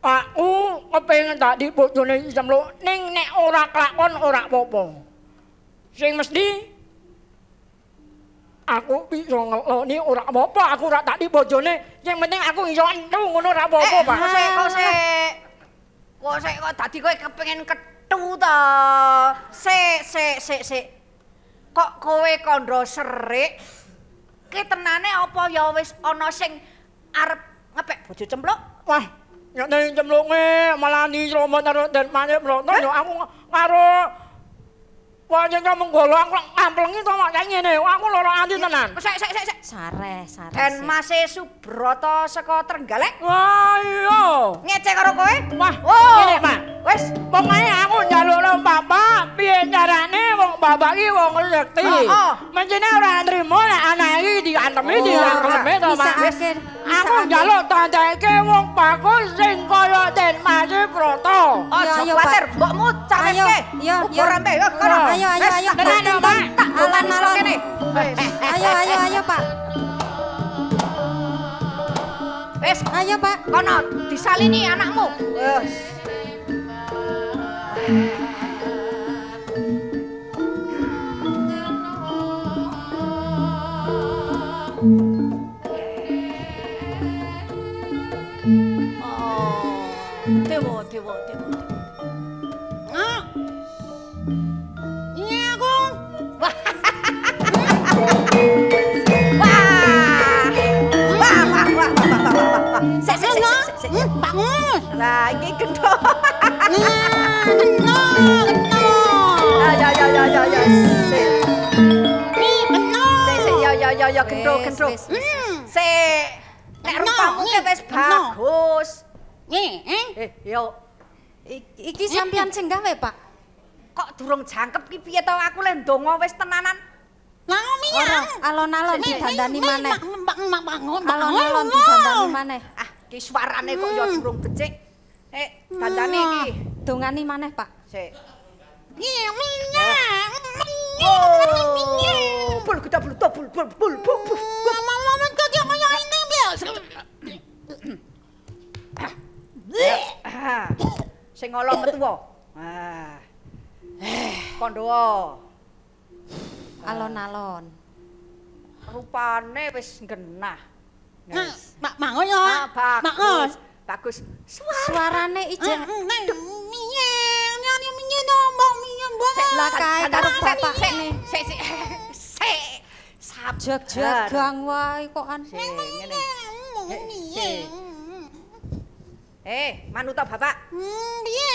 Aku kepengin tak di bojone Cempluk ning nek ora kelakon ora apa-apa. Sing mesti aku bisa ngeloni ora apa-apa, aku ora tak di bojone. Yang penting aku iso entu ngono ora apa-apa, Pak. Kok dadi kowe kepengin kethu to. Sik. Kok kowe kandha serik? Ki tenane apa ya wis ana sing arep ngepek bojo Cempluk? Wah, nek ning Cemplunge malah di Romo karo Dermane Broto yo aku karo wong sing menggolo aku ngamplengi to mak ngene. Aku loro ati tenan. Sik. Sare. Dan Mase Subroto saka Trenggalek Wah, iya. ngecek karo kowe? Wah, Oh, ngene, Pak. Wis, Pokoke aku njalukno bapak piye carane wong bapak iki wong sekti. Mencene ora nrimo nek anak iki diantemi dilangkeme to, Pak. Aku njaluk tandake wong bagus sing kaya Den Mas Broto. aja Ayo, kuwatir, Pak. mbokmu caweske. Yo. Ukuran yo kono. Ayo. Tenan yo, Pak. Alon-alon kene. Ayo, Pak. Wis, Ayo, Pak. kono disalini anakmu. Wes. Dewo. Wah. Sik. Bangun. Lah iki gendho. Kena. Ya. Sik. Nih, kena. Sik, ya gendho. Sik. Nek rupamu ki wis bagus. Yo. Iki sampean sing gawe, Pak. Kok durung jangkep ki piye to aku le ndonga wis tenanan. Lah Ora, alon-alon didandani maneh. Bangun. Alon-alon didandani maneh. Ah, ki suarane kok ya durung becik. Dandane iki. Dongani maneh, Pak. Sik. Iya, Bul geda bul to bul. Mama kok yo kaya ini biasa. Sing ngolong metu wae. Kondowo. Alon-alon. Rupane wis genah. Bangun yo. Bagus. Suarane ijen Lah kae karo bapakne. Sik. Sabar. Jag-jagang wae kok an. Ngene. Manuta bapak. Piye?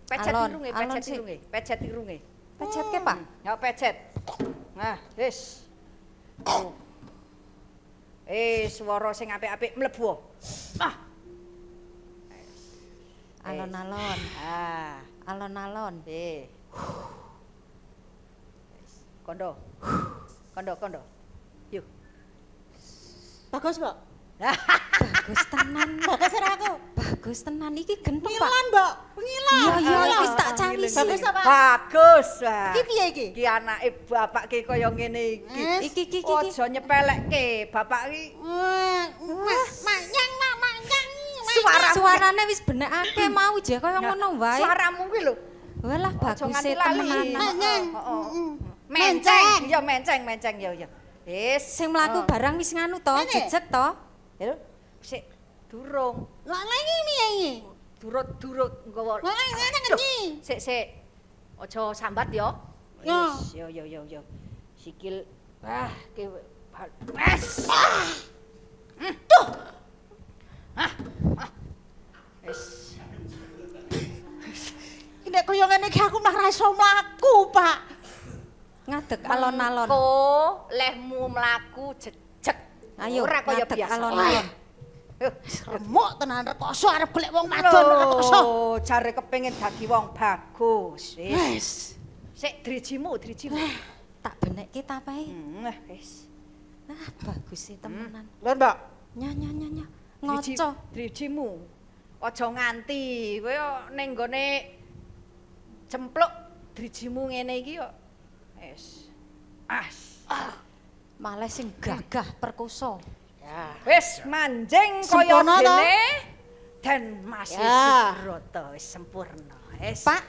Pecet Alon, irunge, alon pecet sik. irunge, pecet irunge. Pecetke, Pak. Ya pecet. Nah, wis. Swara sing apik-apik mlebu. Ah. Alon-alon. Ah, Alon-alon. Kondo. Kondo. Yuk. Bagus, Mbok. Bagus tenan. Bagus ora aku. Bagus tenan iki genteng, Pak. Ngilan, Mbok. Ngilan. Iya, wis tak cangisi. Bagus apa? Bagus. Wah. Iki piye iki? Iki anake bapak ki kaya ngene iki. Iki. Aja nyepelekke, bapak ki Manyang. Suarane wis benekake mau je kaya ngono wae. suaramu kuwi lho. Walah Aja bagus nganti lali. temenan. Menceng. Menceng. Ya. Wis, Sing mlaku barang wis nganu to, jejeg to. Ya lho. Sik durung. Lah iki piye iki? Durut nggawa. Lah ngene ngendi? Sik. Aja sambat ya. Wis, yo. Sikil. Ki wes. Tuh. Wis. Nek kaya ngene iki aku mlah ra iso mlaku, Pak. Ngadeg alon-alon. Lehmu mlaku jejeg. Ayo, ora kaya ngadeg biasa. alon-alon. Remuk tenan rekoso arep golek wong wadon rekoso. Jare kepengin dadi wong bagus. Wis. Sik drijimu. Tak benekke ta pae. Wis. Ah, bagus sih temenan. Lho, Mbak. Nya. Ngoco. Drijimu. Aja nganti kowe ning gone cempluk drijimu ngene iki kok. Wis. Malah sing gagah perkoso. Wis manjing kaya Sempurna to? dene dan Mas Ya. Subroto wis sempurna. Wis. Pak,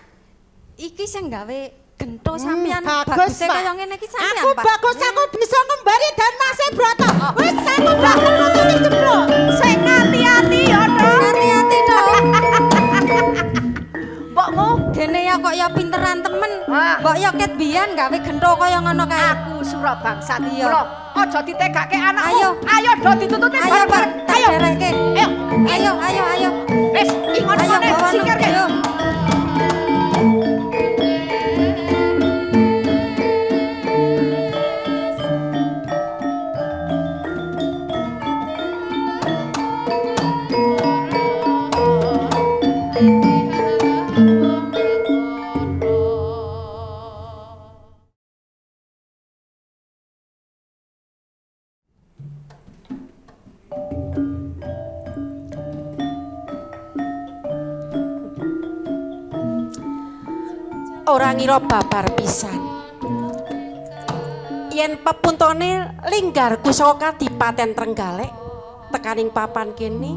iki sing gawe gento sampean bagus, baguse Pak. kaya ngene iki sampean, Aku Pak. bagus aku bisa ngembari dan Mas Broto. Wis aku bakal nututi jempluk. Sing hati-hati ya, Dok. Hati-hati dong. Mbokmu Dene ya kok ya pinteran temen. Ah. Mbok ya ket biyen gawe gento kaya ngono kae. aku Surabangsa Iya. kula. Aja ditegake anakmu. Ayo. Ayo do ditututi Ayo, Pak, bareng-bareng. tak Ayo. dereke. Ayo. Wis, Ayo ingon-ingone bawa sikirke. ayo. Ora ngira babar pisan. Yen pepuntone linggarku saka Kadipaten Trenggalek tekaning papan kene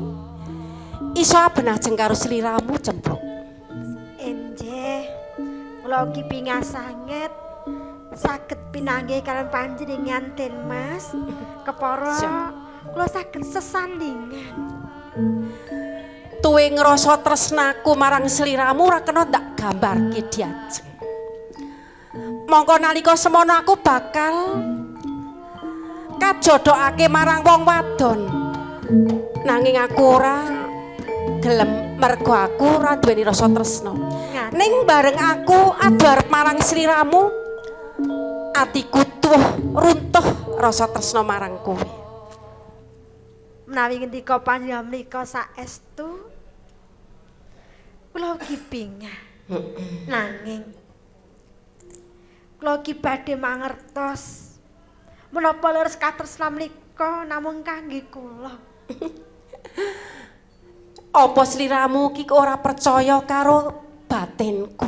iso abenajeng karo sliramu Cempluk. Enjeh, kula ugi pingasanget saged pinanggih kalian panjenengan Den Mas. Kepara kula saged sesandingan. Tuwe ngrasa tresnaku marang sliramu ora kena ndak gambarke diajeng. Mongko nalika semono aku bakal kajodhokake marang wong wadon. Nanging aku ora gelem mergo aku ora duweni rasa tresna. Ning bareng aku adu arep marang sliramu, atiku tuh runtuh rasa tresna marang kowe. Menawi ngendika panjenengan menika saestu kula ugi pingah. Nanging kula ugi badhe mangertos menapa leres katresnan menika namung kangge kula. Apa sliramu ki ora percaya karo batinku?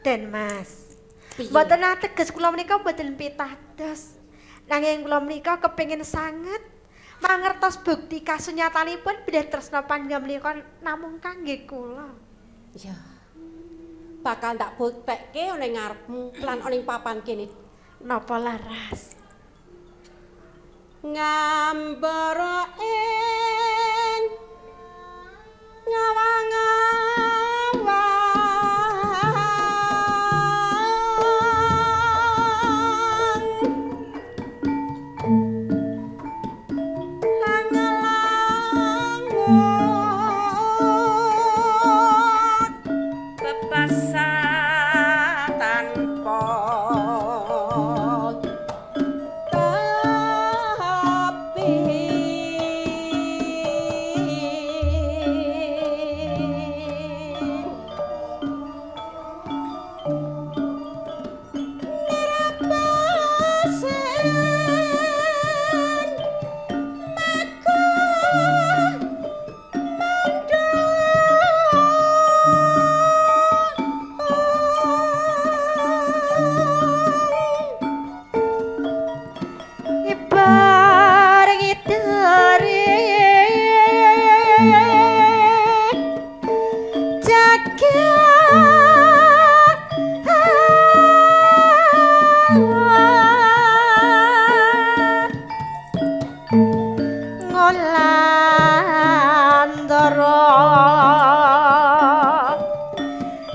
Den Mas, mboten ateges kula menika mboten pitados. Nanging kula menika kepengin sanget mangertos bukti kasunyatanipun bidhah tresna panjenengan menika namung kangge kula. Ya. Bakal ndak buktekke ning ngarepmu lan ning papan kene. Napa laras? Ngambara ing ngawang-awang landara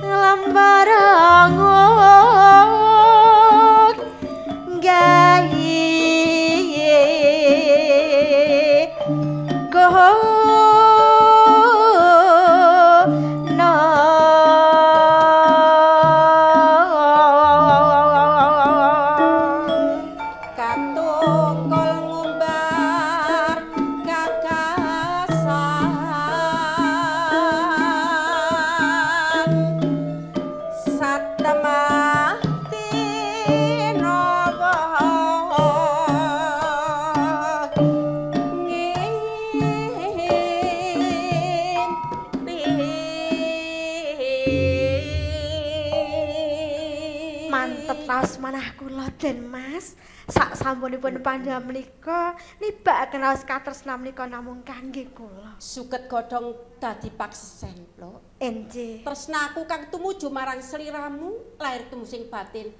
lembarangut gahi Katukul ngumbar gagasan satemah tinawa mantep raos manah kula Den Mas. Sak sampunipun panjenengan menika nibakaken raos katresnan menika namung kangge kula. suket godhong dadi paksesen Plok. Enjih. Tresnaku kang tumuju marang sliramu lair tumusing batin.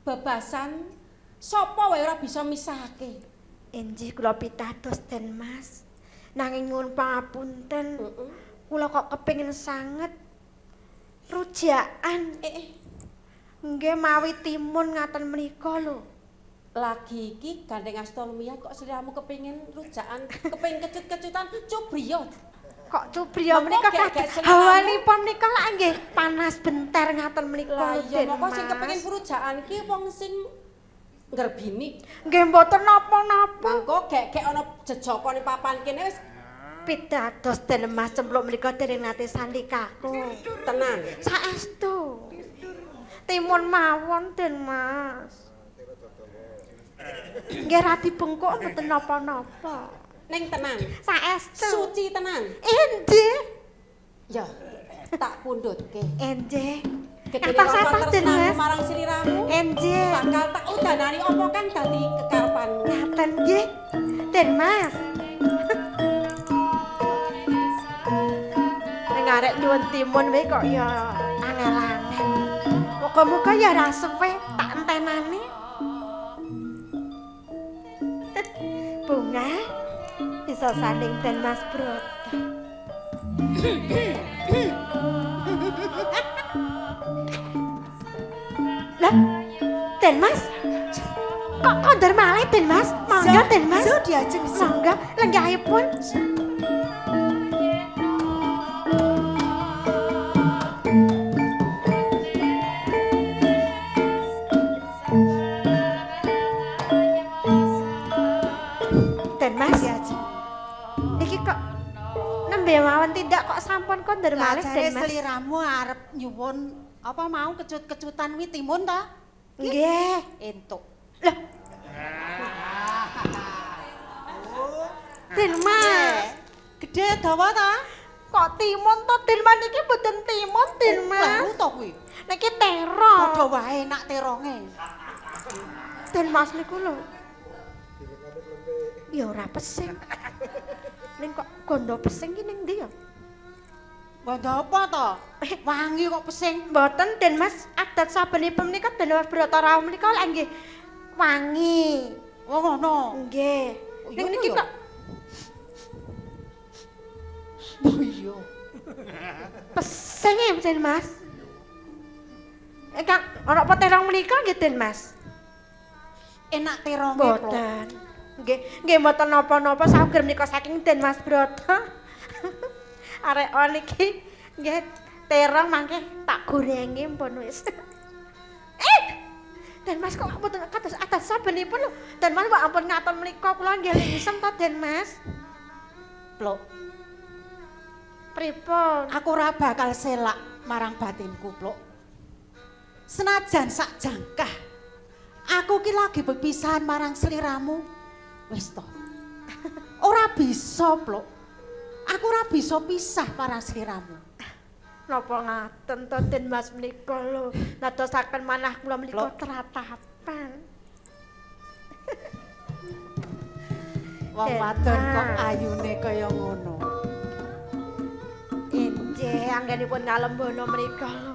Bebasan sapa wae ora bisa misahake. Enjih kula pitados Den Mas. Nanging nyuwun pangapunten. Kula kok kepengin sanget rujakan. Nggih mawi timun ngaten menika lho. Lagi iki gandeng Astolmia kok sliramu kepengin rujakan, kepengin kecut-kecutan cubriya. Kok cubriya menika gek kados sliramu. hawanipun menika lak nggih panas benter ngaten menika Lah lho, iya Den moko sing Mas. kepengin rujakan ki wong sing nggerbini. Nggih mboten napa-napa. Mangko gek-gek ana jejokane papan kene wis Pitados Den Mas cempluk menika dereng nate sandikaku. tenan. Saestu. Timun mawon Den Mas. Nggih radi bengkok mboten napa-napa. Ning tenan. Saestu. Suci tenan. Enjih. Ya, tak pundhutke. Enjih. Gedene Atas rasa Den tresnamu Mas. marang sliramu. Enjih. Bakal tak udanani apa kang dadi kekarepanmu. Ngaten nggih. Den Mas. Ning arek nyuwun timun wae kok ya angel-angel. Muga-muga ya ra suwe tak entenani. Bunga bisa sanding Den Mas Broto. Lah, Den Mas. Kok kondur malih Den Mas? Mangga Den Mas. Diajeng mangga lenggahipun. Den Mas. Iki kok nembe mawon tindak kok sampun kondur malih Den Mas. Sliramu arep nyuwun apa mau kecut-kecutan wi timun ta? Nggih. Entuk. Lah. Den Mas. Gede dawa ta? Kok timun to Den Mas niki mboten timun Den Mas. Lah to kuwi. Niki terong. Padha wae nak teronge. Den Mas niku lho. Ya ora pesing. Ning kok gondo pesing ki ning ndi ya? Gondo apa to? Wangi kok pesing. Mboten Den Mas, adat sabenipun menika Den Mas Broto rawuh menika lek nggih wangi. Oh ngono. Nggih. Oh, Ning iya niki to ya? kok Oh iya. pesing ya Den Mas. Kang ana apa terong menika nggih Den Mas? Enak teronge, Plok. Mboten. Nggih mboten napa-napa sager menika saking Den Mas Broto. Arek niki nggih terong mangke tak gorengi pun wis. Den Mas kok mboten kados atas sabenipun lho. Den Mas kok ampun ngaton menika kula nggih lingsem to Den Mas. Plok. Pripun? Aku ora bakal selak marang batinku, Plok. Senajan sak jangkah. Aku ki lagi bepisahan marang sliramu. Wis to. Ora bisa, Plok. Aku ora bisa pisah marang sliramu. Napa ngaten to Den Mas menika lho. Nadosaken manah kula menika Plok. tratapan. Wong wadon kok ayune kaya ngono. Enjih anggenipun ngalembono menika lho.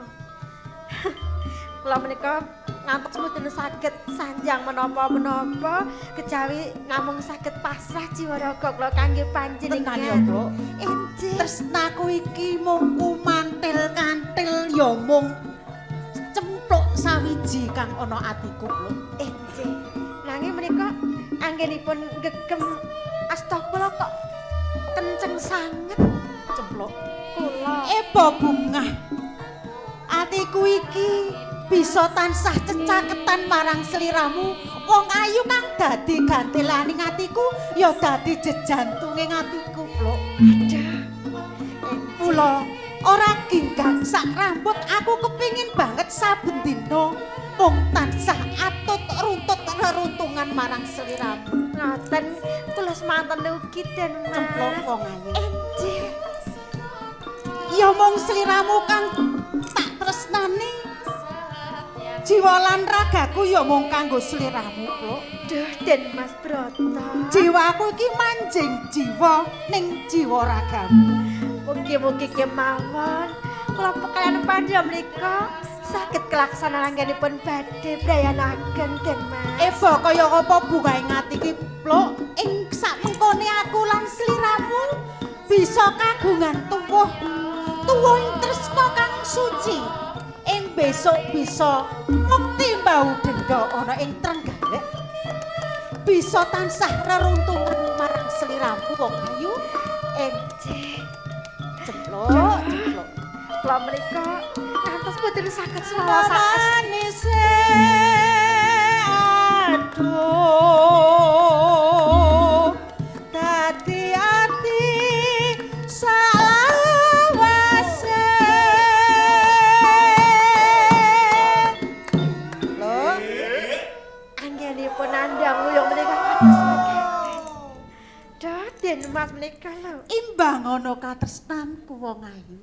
Kula menika ngantos mboten saged sanjang menapa-menapa kejawi namung saged pasrah jiwa raga kula kangge panjenengan. Tenan ya, Pluk. Enjih. Tresnaku iki mung kumantil-kantil ya mung cempluk sawiji kang ana atiku, Pluk. Enjih. Nanging menika anggenipun gegem asta kula kok kenceng sanget Cempluk. kula. Bungah. Atiku iki bisa tansah cecaketan marang sliramu. Wong ayu kang dadi gantelaning atiku ya dadi jejantunging atiku, Pluk. Mula ora ginggang sak rambut aku kepingin banget saben dina mung tansah atut runtut reruntungan marang sliramu. Ngoten kula semanten ugi den Cempluk Mas. wong ayu. Enjih. Ya mung sliramu kang tak tresnani. Jiwa lan ragaku ya mung kanggo sliramu, Pluk. Duh, Den Mas Broto. Jiwaku iki manjing jiwa ning jiwa ragamu. Mugi-mugi kemawon kula pekayan panjenengan mriku saged kelaksanan anggenipun badhe brayanaken Den Mas. Kaya apa bungae ngati iki, Pluk? Ing sakmengkone aku lan sliramu bisa kagungan tuwuh ing tresna kang suci. Ing besok bisa mukti mbau denda ana ing Trenggalek. Bisa tansah reruntungan marang sliramu wong ayu. Enjih. Cempluk. Kula menika ngantos boten saged swasana. Manise aduh dadi ati salawase. Lho, Anggenipun andang uyung menika kados mekaten. Duh, Den Mas menika lho. imbang ana katresnanku wong ayu.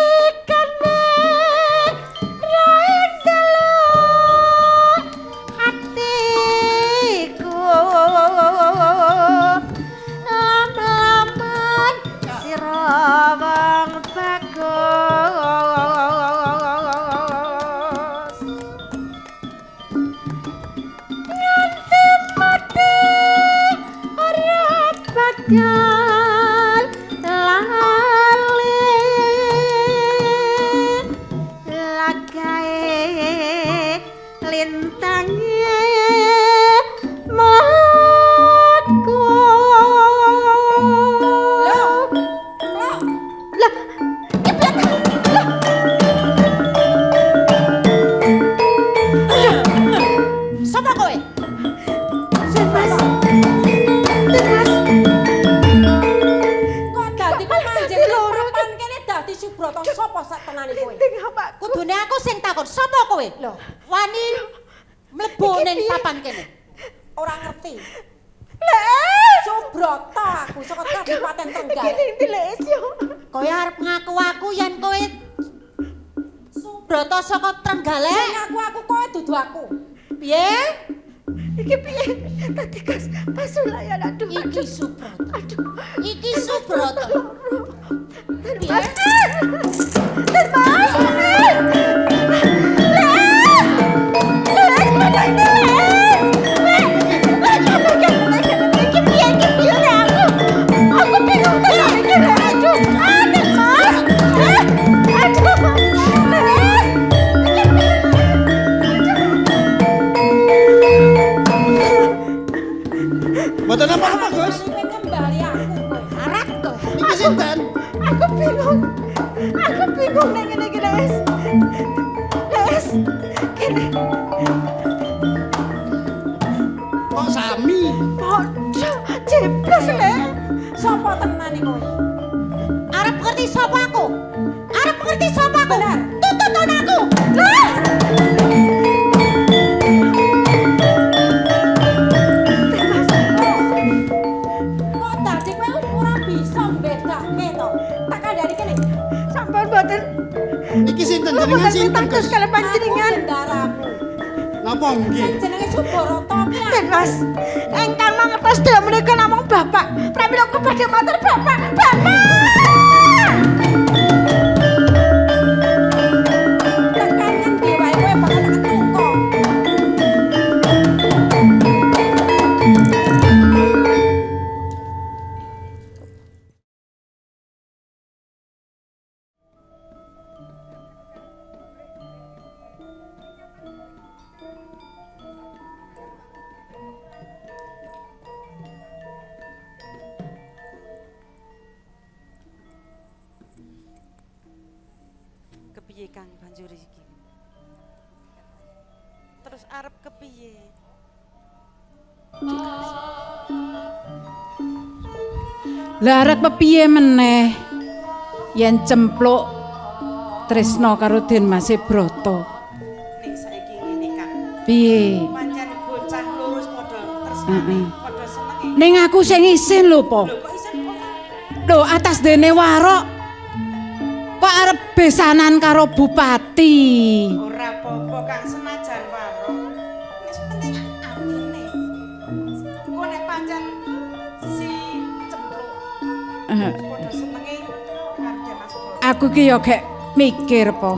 Nalikane rain dalu atiku laman sira wong bagus nganti mati ora bakal lali lagae lintange mlaku. Lah, Sapa kowe? Den Mas. Kok dadi kok manjing loropan kene dadi Subroto sapa sak tenane kowe? Ting awakku. Kudune aku sing takon, sapa kowe? Loh. Wani mlebu ning papan kene. Ora ngerti. Lah, Subroto aku saka Kabupaten Trenggalek. iki dilek yo. Kowe arep ngaku aku yen kowe Subroto saka Trenggalek? Sing aku kowe dudu aku. Piye? Iki piye? Tadi kas pasulayan aduh. Iki Subroto. Aduh. Iki Subroto. Piye? Den Mas. Mboten apa-apa, Gus. Kowe kembali aku kowe. Arat to. Iki sinten? Aku bingung ning ngene iki, Les. Les. Kene. Kok sami? Padha jeblos, Le. Sapa tenane kowe? Arep ngerti sapa aku? Arep ngerti sapa aku? Bener. Tututon aku. Lah. Kok dadi kowe ora bisa mbedakne to? Tak kandhani kene. Sampun boten Iki sinten jenengan sinten, Gus? kalian panjenengan. Bendaramu. Napa nggih? Jenenge Subroto kuwi. Den Mas, engkang mangertos daya menika namung Bapak. Pramila kepada matur Bapak. Bapak! Tekan arep kepiye? Lah arep kepiye meneh yen cempluk tresno karo Den Mas Broto? Ning saiki ngene Kang. Piye? Pancen bocah lurus padha tresnane, padha senenge. Ning aku sing isin lho, Po. Lho kok isin kok? Lho atas dene warok kok arep besanan karo bupati. Ora apa-apa Kang, senajan warok. Wis penting atine. Kok nek pancen si cempluk padha senenge karo Den Mas Broto. Aku ki yo gek mikir, Po.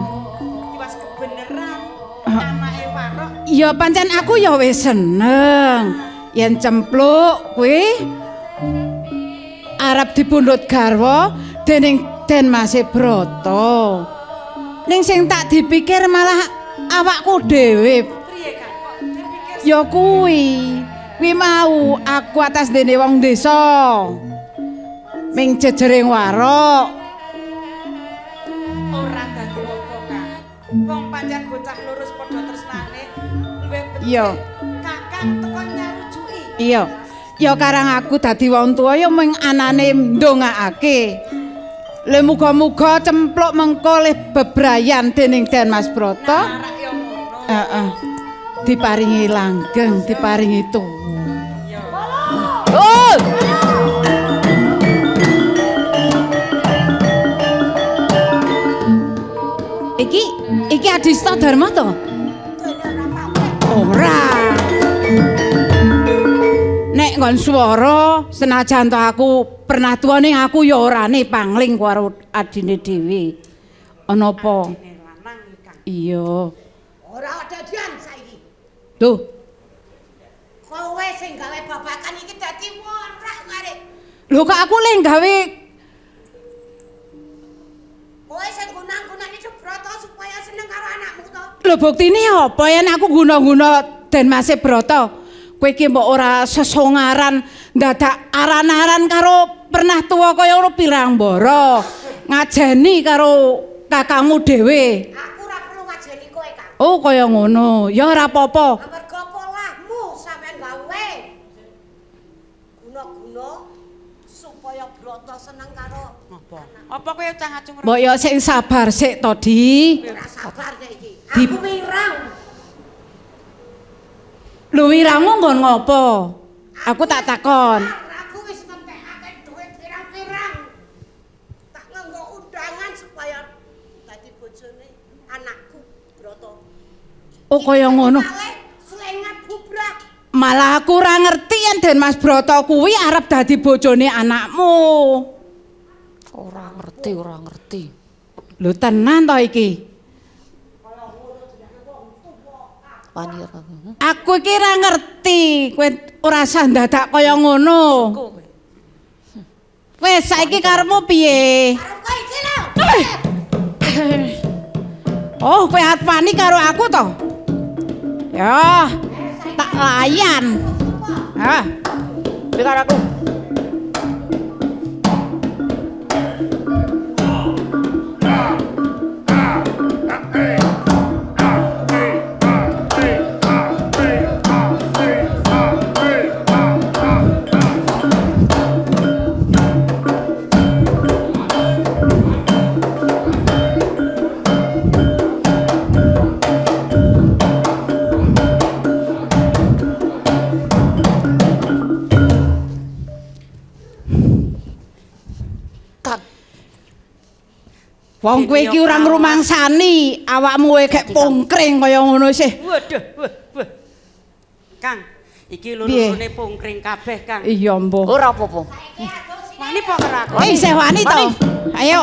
Iwas kebeneran anake warok. Ya pancen aku ya wis seneng yen cempluk kuwi arep dipundhut garwa dening Den Mas Broto. Ning sing tak dipikir malah awakku dhewe. Priye Kang? Kok dipikir Ya kuwi mau aku atas dene wong desa. Ming jejering warok. ora dadi apa Kang. Wong pancen bocah lurus padha tresnane luwih becik. Iya. Kakang teko nyarujuki. Iya. Ya karang aku dadi wong tuwa ya mung anane ndongakake. Le muga-muga cempluk mengko le bebrayan dening Den Mas Broto. Arak ya ngono. Heeh. Diparingi langgeng, diparingi tuwa. Iki Adista Dharma to? Ora. Nek nggon swara senajan to aku pernah tuwa ning aku ya orane pangling karo adine dhewe. Ana apa? Dene lanang iki Kang. Iya. Ora dadian saiki. Duh, Kowe sing gawe babakan iki dadi worak ngare. lho kok aku le gawe Kowe sing gunang-gunani Broto supaya seneng karo anakmu to. lho buktine apa yen aku guna-guna Den Mas Broto. Kowe iki mbok ora sesongaran dadak aran-aran karo pernah tuwa kaya ngono pirang mbara. Ngajeni karo kakangmu dhewe. Aku ora perlu ngajeni kowe, Kang. Oh kaya ngono. Ya ora apa-apa. Amarga polahmu sampean gawe. Guna-guna supaya Broto seneng karo apa? Apa kowe cah acung Mbok ya sing sabar sik to, Di. Ora sabar nek iki. Aku wirang. Lho wirangmu nggon ngopo? Aku tak takon. Aku wis ngentekake duit pirang-pirang. Tak nganggo undangan supaya dadi bojone anakku Broto. Oh kaya ngono. Selengat bubrah. Malah aku ora ngerti yen Den Mas Broto kuwi arep dadi bojone anakmu. Ora ngerti. Lho tenan to iki? Aku iki ora ngerti, kowe ora usah dadak kaya ngono. Wes saiki karepmu piye? Arep kowe iki lho. Oh, kowe arep wani karo aku to? Ya, tak layan. Ah, piye karo aku? Wong kowe iki ora ngrumangsani, awakmu kowe gek pungkring kaya ngono sih. Waduh, wah. Kang, iki loro-lorone pungkring kabeh, Kang. Iya, mbok. Ora apa-apa. Wani po karo aku. Isih wani to? Ayo.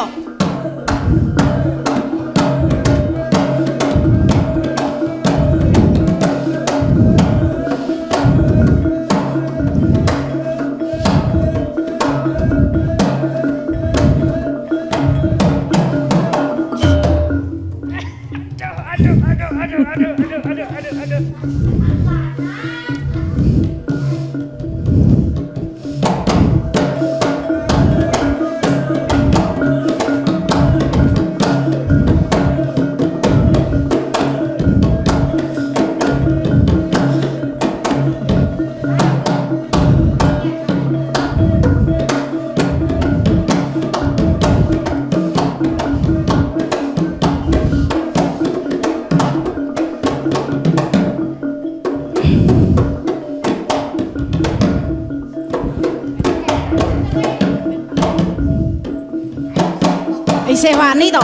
Isih wani to?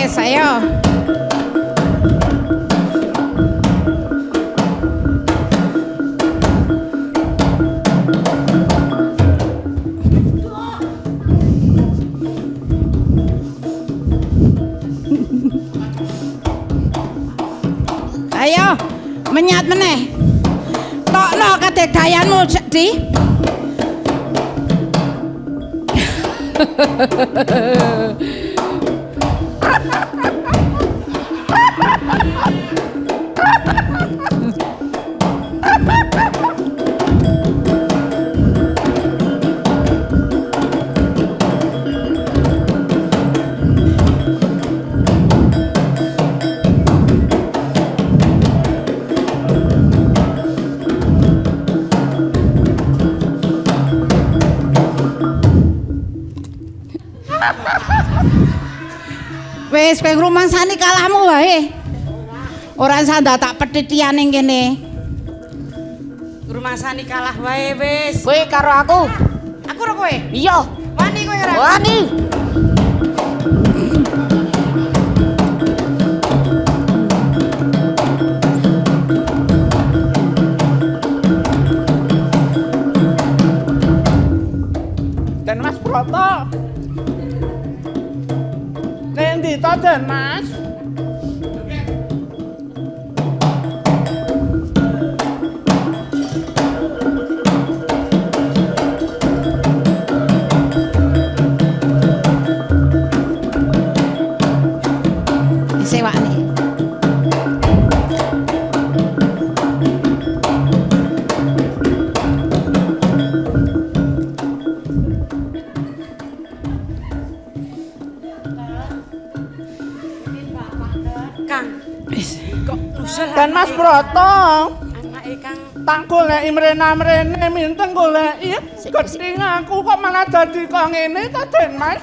Saya. Ayo, menyat meneh. Tokno kadegayanmu, Di. Wis kowe ngrumangsani kalahmu wae. Ora sanda tak petitian ning kene. Ngrumangsani kalah wae wis. Kowe karo aku. Aku karo kowe. Iya. Wani kowe ora? Wani. Dan Mas Broto. Nendi to Den Mas? Sewakne. Kang. Wis. Kok usul Dan Mas Broto. anake Kang. Tak goleki mrene-mrene minten goleki. Gedhing aku kok malah dadi kok ngene to Den Mas?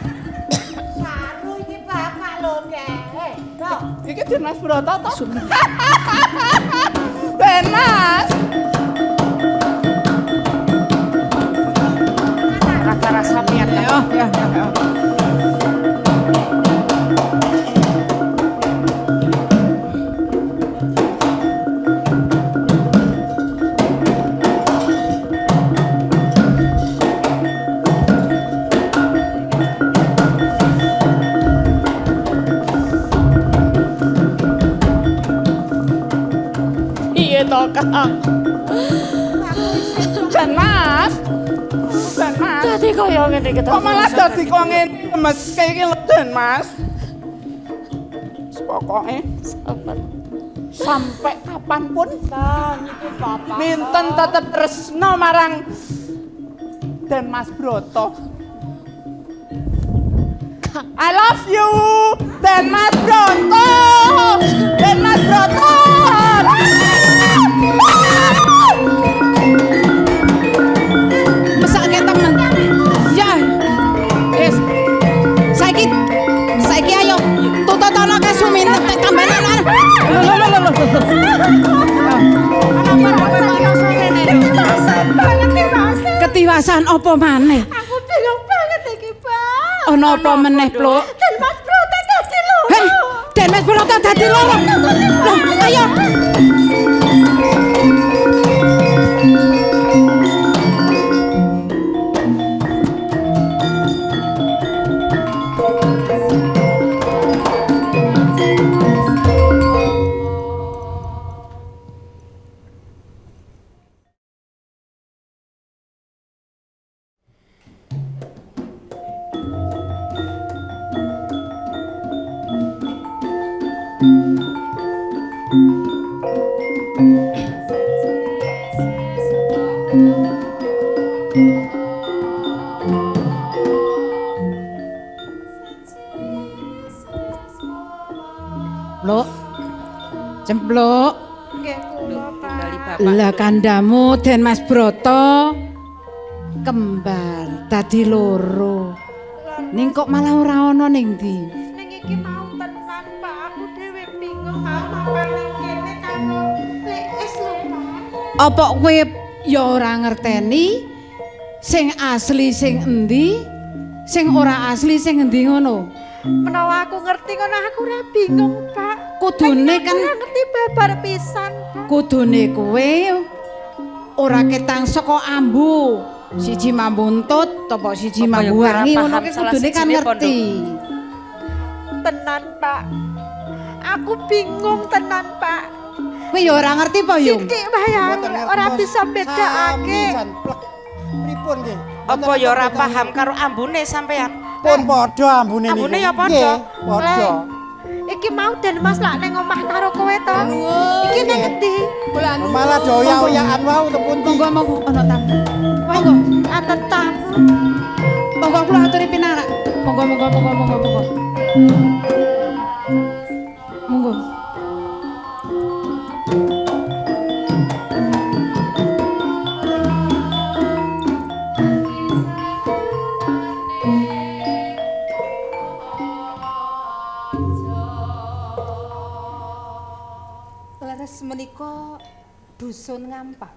Saru iki bapak lho, Kek. Kok Iki Den Mas Broto to? Den Mas. Rasa-rasa pian. Ya. Iya toh Kang. Den Mas. Den Mas. Dadi koyo ngene iki Kok malah dadi kok ngene meske iki lho Den Mas. Pokoke sabar. sampai kapanpun minten tetep tresno marang Den Mas Broto. I love you, Den Mas Broto. Den Mas Broto. Mesake temen. Ya. Wis. Saiki ayo tututono ke Suminten tek kambenan. Ketiwasan apa maneh? Aku bingung banget iki, Pak. Ana apa meneh, Pluk? Dan Mas Broto dadi loro. Hei, Den Mas Broto dadi loro. Loh, ayo. Pluk. Cempluk. Nggih, kula, Pak. Lah kandamu Den Mas Broto kembar dadi loro. Ning kok malah ora ana ning ndi? Ning iki mau tenan, Pak. Aku dhewe bingung mau mampir ning kene kanggo lees lho, Pak. Apa kowe ya ora ngerteni sing asli sing endi, Sing ora asli sing endi ngono? Menawa aku ngerti ngono aku ora bingung, Pak. Kudune kan Ora ngerti babar pisan, Pak. kudune kowe ora ketang saka ambu. Siji mambu untut apa siji Apa mambu ya ora wangi ngono paham ki salah kudune kan sijine, ngerti. Tenan, Pak. Aku bingung tenan, Pak. Kowe ya ora ngerti apa Yung? Sithik bayang ora bisa bedakake. Pripun nggih? Apa ya ora paham karo ambune sampean? Pun padha ambune niku. Ambune ya padha. Nggih, padha. Le, iki mau Den Mas lak ning omah karo kowe to. Iki nang endi? Malah doyak-oyakan wau to pundi. Monggo ana tamu. Monggo. Aten tamu. Monggo kula aturi pinarak. Monggo. Monggo. Leres menika dusun Ngampang,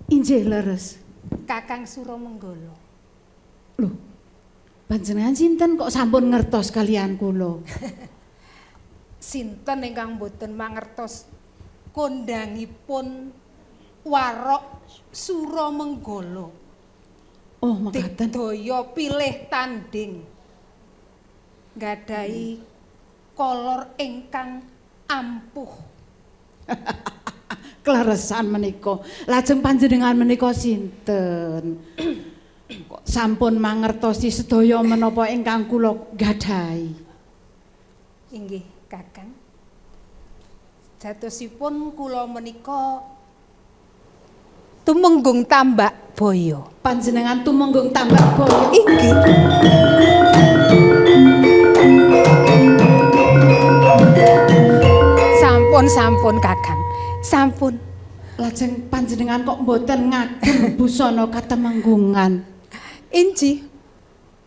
Injih leres. Kakang Suromenggala. Lho. Panjenengan sinten kok sampun ngertos kalian kula? Sinten ingkang boten mangertos kondhangipun Warok Suromenggala. Oh, mekaten. Digdaya pilih tanding. Gadahi kolor ingkang ampuh. Kleresan menika. Lajeng panjenengan menika sinten? Kok sampun mangertosi sedaya menapa ingkang kula gadahi? Inggih, Kakang. Jatosipun kula menika tumenggung Tambak Boyo. Panjenengan tumenggung Tambak Boyo. Inggih. Sampun Kakang. Sampun. Lajeng panjenengan kok mboten ngagem busana katemenggungan. Inji.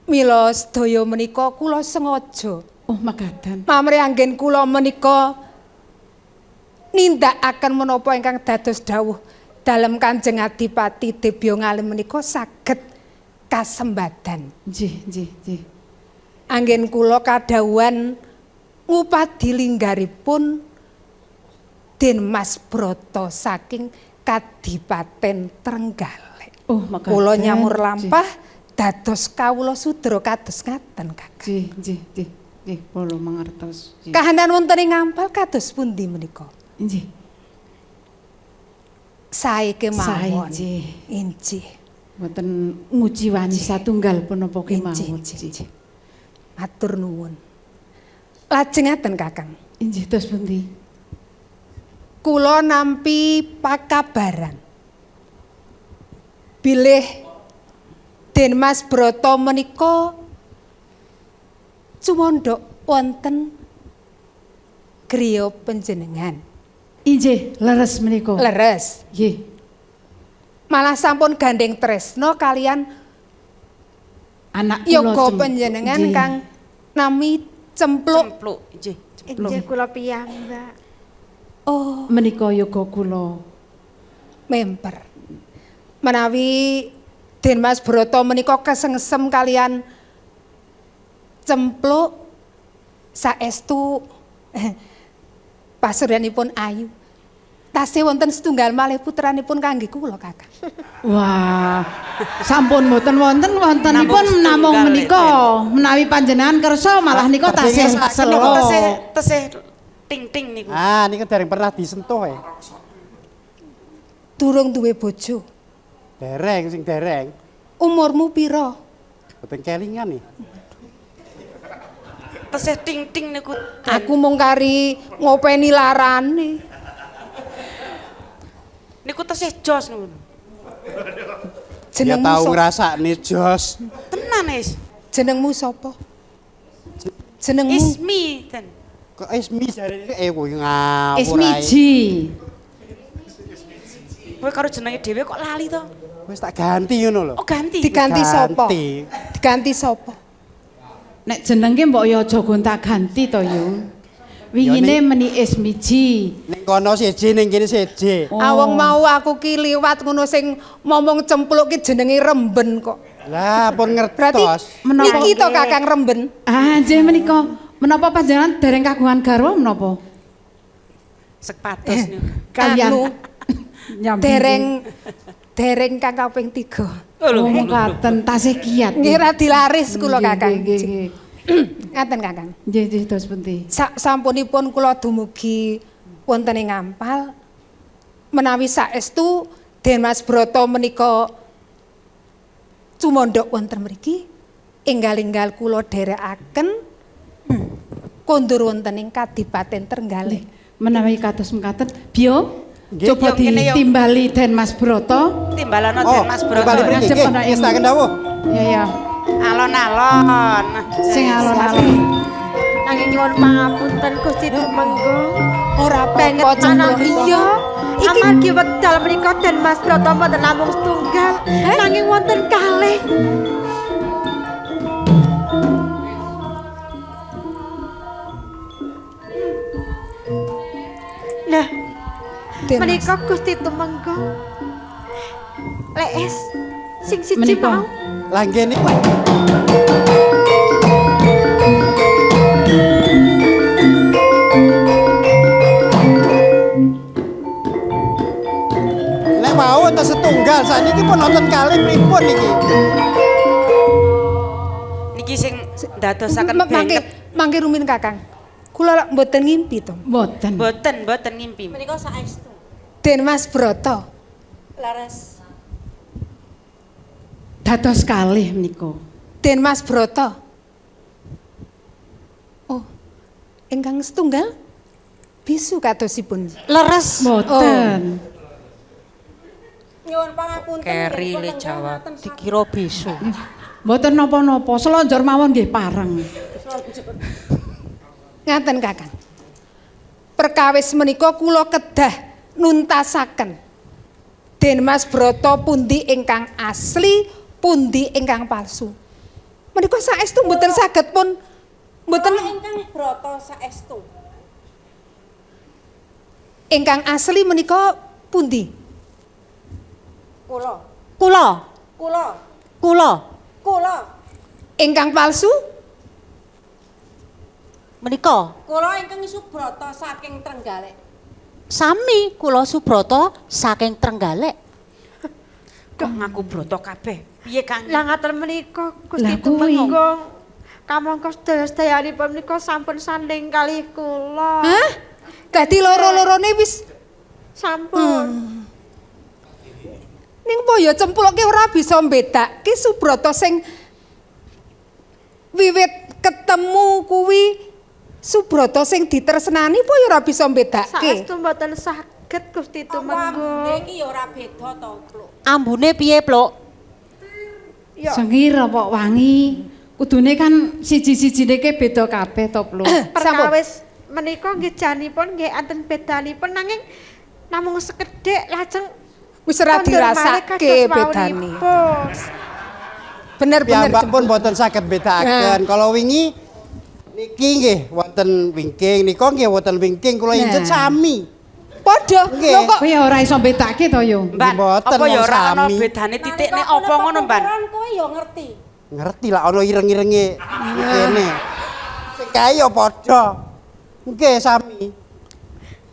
Mila sedaya menika kula sengaja Oh, mekaten. pamrih anggen kula menika nindakaken menapa ingkang dados dawuh dalem Kanjeng Adipati Debya Ngalih menika saged kasembadan. Nggih. Anggen kula kadhawuhan ngupadi linggaripun Den Mas Broto saking Kadipaten Trenggalek. Oh, mekaten. Kula nyamur lampah dados kawula sudra kados ngaten, Kakang. Nggih. Kula mangertos. Nggih. Kahanan wonten ing Ngampal kados pundi menika? Nggih. Sae kemawon. Sae, Injih. Mboten nguji wani satunggal punapa kemawon. Injih. Matur nuwun. Lajeng ngaten, Kakang. Injih tos pundi? Kula nampi pakabaran. Bilih Den Mas Broto menika cumondhok wonten griya panjenengan. Injih, leres menika. Leres. Nggih. Malah sampun gandeng tresno kalian Anak kula yoga Cem- panjenengan nggih. kang nami Cempluk. Cempluk, injih. Injih kula piyambak. Oh, Menika yoga kula. memper. Menawi Den Mas Broto menika kesengsem kalian Cempluk saestu pasuryanipun ayu. Tasih wonten setunggal malih putranipun kangge kula, Kakang. Wah, sampun mboten wontenipun namung setunggal, menika. Menawi panjenengan kersa malah nika tasih selo. Tesih ting-ting niku. Ah, niku dereng pernah disentuh ya. Durung duwe bojo. Sing dereng. Umurmu pira? Boten kelingan nih. Tesih ting-ting niku. Aku mung kari ngopeni larane. Niku tesih jos niku. Ya Jenengmu tahu sapa? ngrasakne jos. Tenan wis. Jenengmu sapa? Jenengmu Ismi ten. Kok Ismi jarene kuwi ngawur. Ismiji. Kowe karo jenenge dhewe kok lali to? Wis tak ganti ngono lho. Oh, ganti. diganti sapa? Ganti. Diganti sapa? Nek jenenge mbok ya aja gonta-ganti to, Yung. Wingine meni Ismiji. Ning kono siji ning kene siji. Oh. Awang mau aku ki liwat ngono sing momong Cempluk ki jenenge Remben kok. Lah pun Berarti ngertos. niki to Kakang Remben. Ah, nggih menika. Menapa panjenengan dereng kagungan garwa menapa? Sepados niku. Kalian Anu, nyambi. dereng Kakang kaping 3. Oh, ngaten tasih kiat. Nggih ra dilaris kula Nggih, Kakang. nggih, nggih. Ngaten Kakang. Nggih, nggih, dos pundi. Sampunipun kula dumugi wonten ing Ampal menawi saestu Den Mas Broto menika cumondhok wonten mriki enggal-enggal kula dherekaken kondur wonten ing Kadipaten Trenggalek. Menawi kados mekaten, Bio, Nggih, coba yuk, kene, yuk. ditimbali Den Mas Broto. Timbalana Oh, Den Mas Broto. kembali mriki Ngajep nggih. ana ing- Ngestaken dawuh. Ya ya, Alon-alon. sing alon-alon. Nanging nyuwun pangapunten Gusti Tumenggung. Ora Banget apa-apa manang cemplung. iya. Amargi wekdal menika Den Mas Broto mboten namung setunggal, nanging wonten kalih. Nah, Den Mas. menika Gusti Tumenggung. Lees sing siji Menika. mau. Lah nggih niku. Nek mau enten setunggal saniki pun nonton kalih pripun niki. Niki sing dadosaken Mangke bengket. mangke rumin Kakang. Kula lak mboten ngimpi to. Mboten. Mboten ngimpi. Menika saestu. Den Mas Broto. Laras. Dados kalih menika. Den Mas Broto. Oh, ingkang setunggal bisu kadosipun. Leres. Mboten. Nyuwun pangapunten. Keri le Jawa. Dikira bisu. Mboten napa-napa, selonjor mawon nggih pareng. Ngaten Kakang. Perkawis menika kula kedah nuntasaken Den Mas Broto pundi ingkang asli, pundi ingkang palsu. Menika saestu mboten saged pun mboten Ingkang Broto saestu. ingkang asli menika pundi? Kula. Kula. Kula. Kula. Kula. Ingkang palsu? Menika. Kula ingkang Subroto saking Trenggalek. Sami kula Subroto saking Trenggalek. Kok ngaku Broto kabeh? Piye Kang? Lah ngaten menika Lah Gusti kuwi. Tumenggung. Kamangka sedaya-sedayanipun menika sampun sanding kalih kula. Hah? Dadi loro-lorone wis Sampun. ning boyo cempluke ora bisa mbedakake Subroto sing wiwit ketemu kuwi Subroto sing ditresnani apa ya ora bisa mbedakake. Saestu mboten saged Gusti Tumenggung. iki ya ora beda to, Pluk. Ambune piye, Pluk? Ya Sengir apa wangi? Kudune kan siji-sijine ke beda kabeh to, Pluk. perkawis menika nggih janipun nggih enten bedanipun nanging namung sekedhik lajeng Wis ora kondur malih dirasake kados bedane. mawonipun. Bener-bener. Piyambak pun boten saged bedaken. Kalau wingi niki nggih wonten wingking, nika nggih wonten wingking kula injet sami. Padha. Nggih. Lho kok Kowe ya ora iso mbedakake to yo. Mbak, Mboten, apa ya wong ora ana sami. bedane titikne apa ngono, Mbak? Kowe ya ngerti. Ngerti lah ana ireng-irenge kene. Sing kae ya padha. Nggih sami.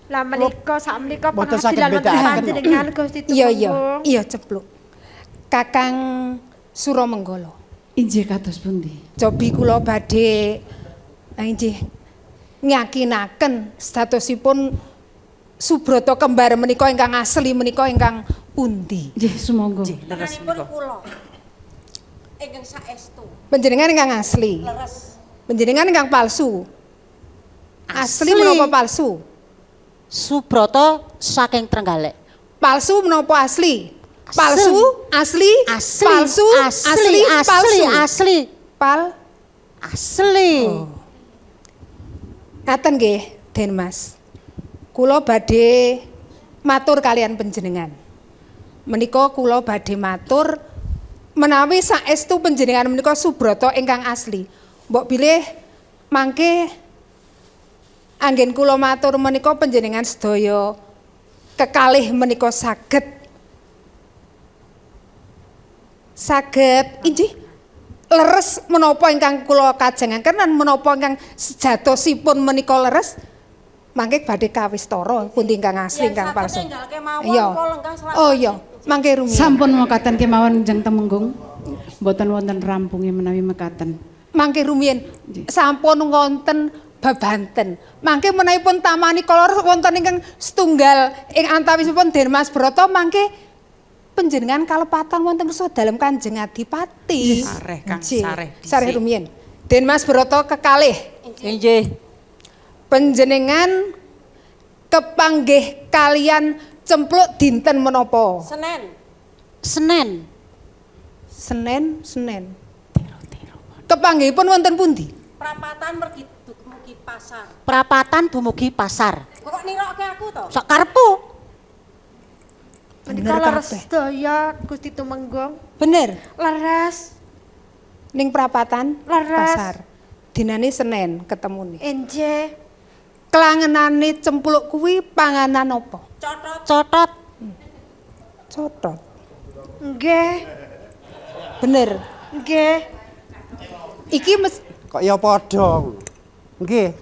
Lah menika sak menika Mboten penghasilan saged wonten bedakaken. panjenengan Gusti iya Tumenggung. iya cepluk. Kakang Suramenggala. Injih kados pundi? Cobi kula badhe injih nyakinaken statosipun Subroto kembar menika ingkang asli menika ingkang pundi. Nggih, sumangga. Leres Pun menika. kula. Ingkang saestu. Panjenengan ingkang asli. Leres. Panjenengan ingkang palsu. Asli Asli. menapa palsu? Subroto saking Trenggalek. Palsu menapa asli? Palsu, asli, Asli. palsu, asli, palsu. Asli. Asli. Ngaten nggih, Den Mas. Kula badhe matur kalian panjenengan. Menika kula badhe matur menawi saestu panjenengan menika Subroto ingkang asli. Mbok bilih mangke anggen kula matur menika panjenengan sedaya kekalih menika saged saged injih leres menapa ingkang kula kajengaken lan menapa ingkang sejatosipun menika leres mangke badhe kawistara pundi ingkang asli ingkang palsu. Iya. Oh iya, mangke rumiyin. Sampun mekaten kemawon Njeng Temenggung. Mboten wonten rampunge menawi mekaten. Mangke rumiyin sampun wonten bebanten. Mangke menahipun tamani kala wonten ingkang setunggal ing antawisipun Den Mas Broto mangke panjenengan kalepatan wonten kersa dalem Kanjeng Adipati. Sareh Kang, Nggih. sareh. Sareh rumiyin. Den Mas Broto kekalih. Nggih. Panjenengan kepanggih kalian cempluk dinten menapa? Senen. Senin. Kepanggihipun wonten pundi? Prapatan mugi pasar. Prapatan dumugi pasar. Kok nirokke aku to? Sak karepku. Menika leres sedaya Gusti Tumenggung. Bener. Leres. Ning prapatan Leres. pasar. Dinane Senin ketemune. Enje. Kelangenane cempluk kuwi panganan apa? Cotot. Cotot. Nggih. Bener. Nggih. Iki Kok ya padha. Nggih.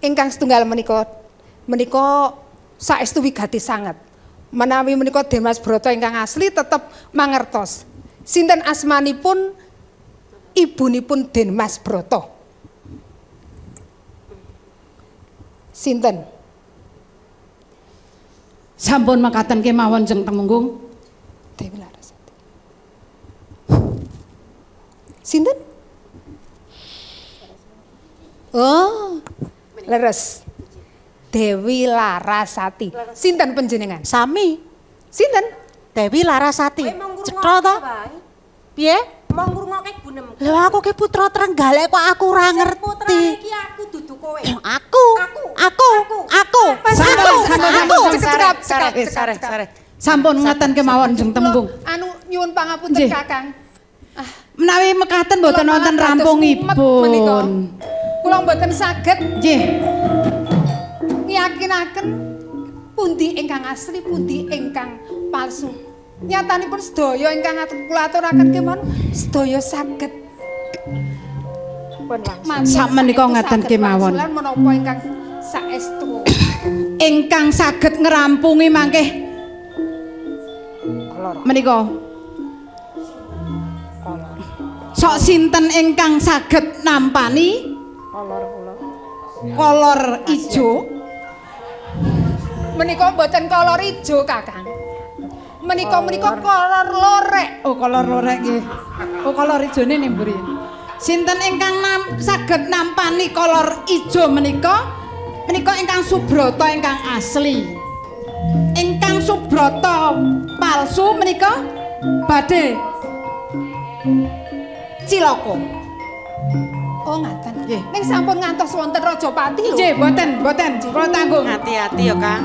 ingkang setunggal menika saestu wigati sanget. Menawi menika Den Mas Broto ingkang asli tetep mangertos. Sinten asmanipun ibunipun Den Mas Broto? Sinten? Sampun mekaten kemawon Njeng Temenggung. Dewi Larasati. Sinten? Oh, leres. Dewi Larasati. Sinten panjenengan? Sami. Sinten? Dewi Larasati. Cetha to? Piye? Mau ngrungokke gunem. Lho aku ki putra Trenggalek kok aku ora ngerti. Putrane iki aku dudu kowe. Aku. Sampun ngaten kemawon Njeng Temenggung. Anu nyuwun pangapunten Nggih. Kakang. Menawi mekaten mboten Kula wonten malah dados umek menika. rampungipun. Kula mboten saged Nggih. ngiyakinaken pundi ingkang asli, pundi ingkang palsu. Nyatanipun sedaya ingkang kula aturaken kemawon sedaya saged pun langsung. Sakmenika ngaten kemawon. Menapa ingkang saestu Ingkang saged ngrampungi mangke menika. Sok sinten ingkang saged nampani kolor ijo? menika mboten kolor ijo Kakang. Menika kolor lorek. Oh, kolor lorek nggih. Oh, kolor ijone ning mburi. Sinten ingkang saged nampani kolor ijo menika? Menika ingkang Subroto ingkang asli. Ingkang Subroto palsu menika badhe cilaka. Oh ngaten. Nggih. Ning sampun ngantos wonten Rajapati lho. Nggih, mboten. Kula tanggung. Hati-hati ya, Kang.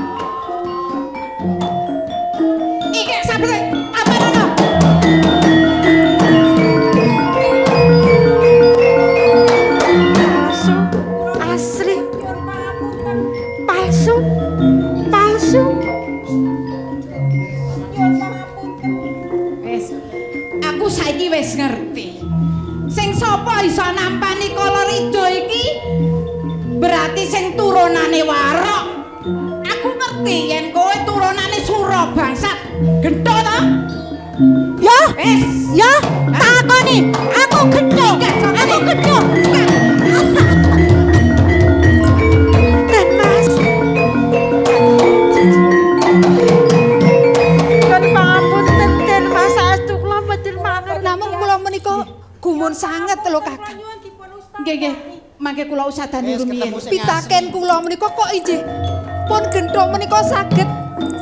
Iki sabete apa ngono? Palsu. Asli. Palsu. Wis. Aku saiki wis ngerti. Sing sapa iso nampani kolor ijo iki berarti sing turunane Warok. Aku ngerti yen kowe turunane Sura bangsat. Gento to? Ya, Wis. ya, takoni. Aku gento. Den Mas. Kan pangapunten Den Mas saestu kula mboten mangerti. Namun kula menika gumun sanget lho Kakang. Nggih. Mangke kula usadani rumiyin. Pitaken kula menika kok injih pun gento menika saged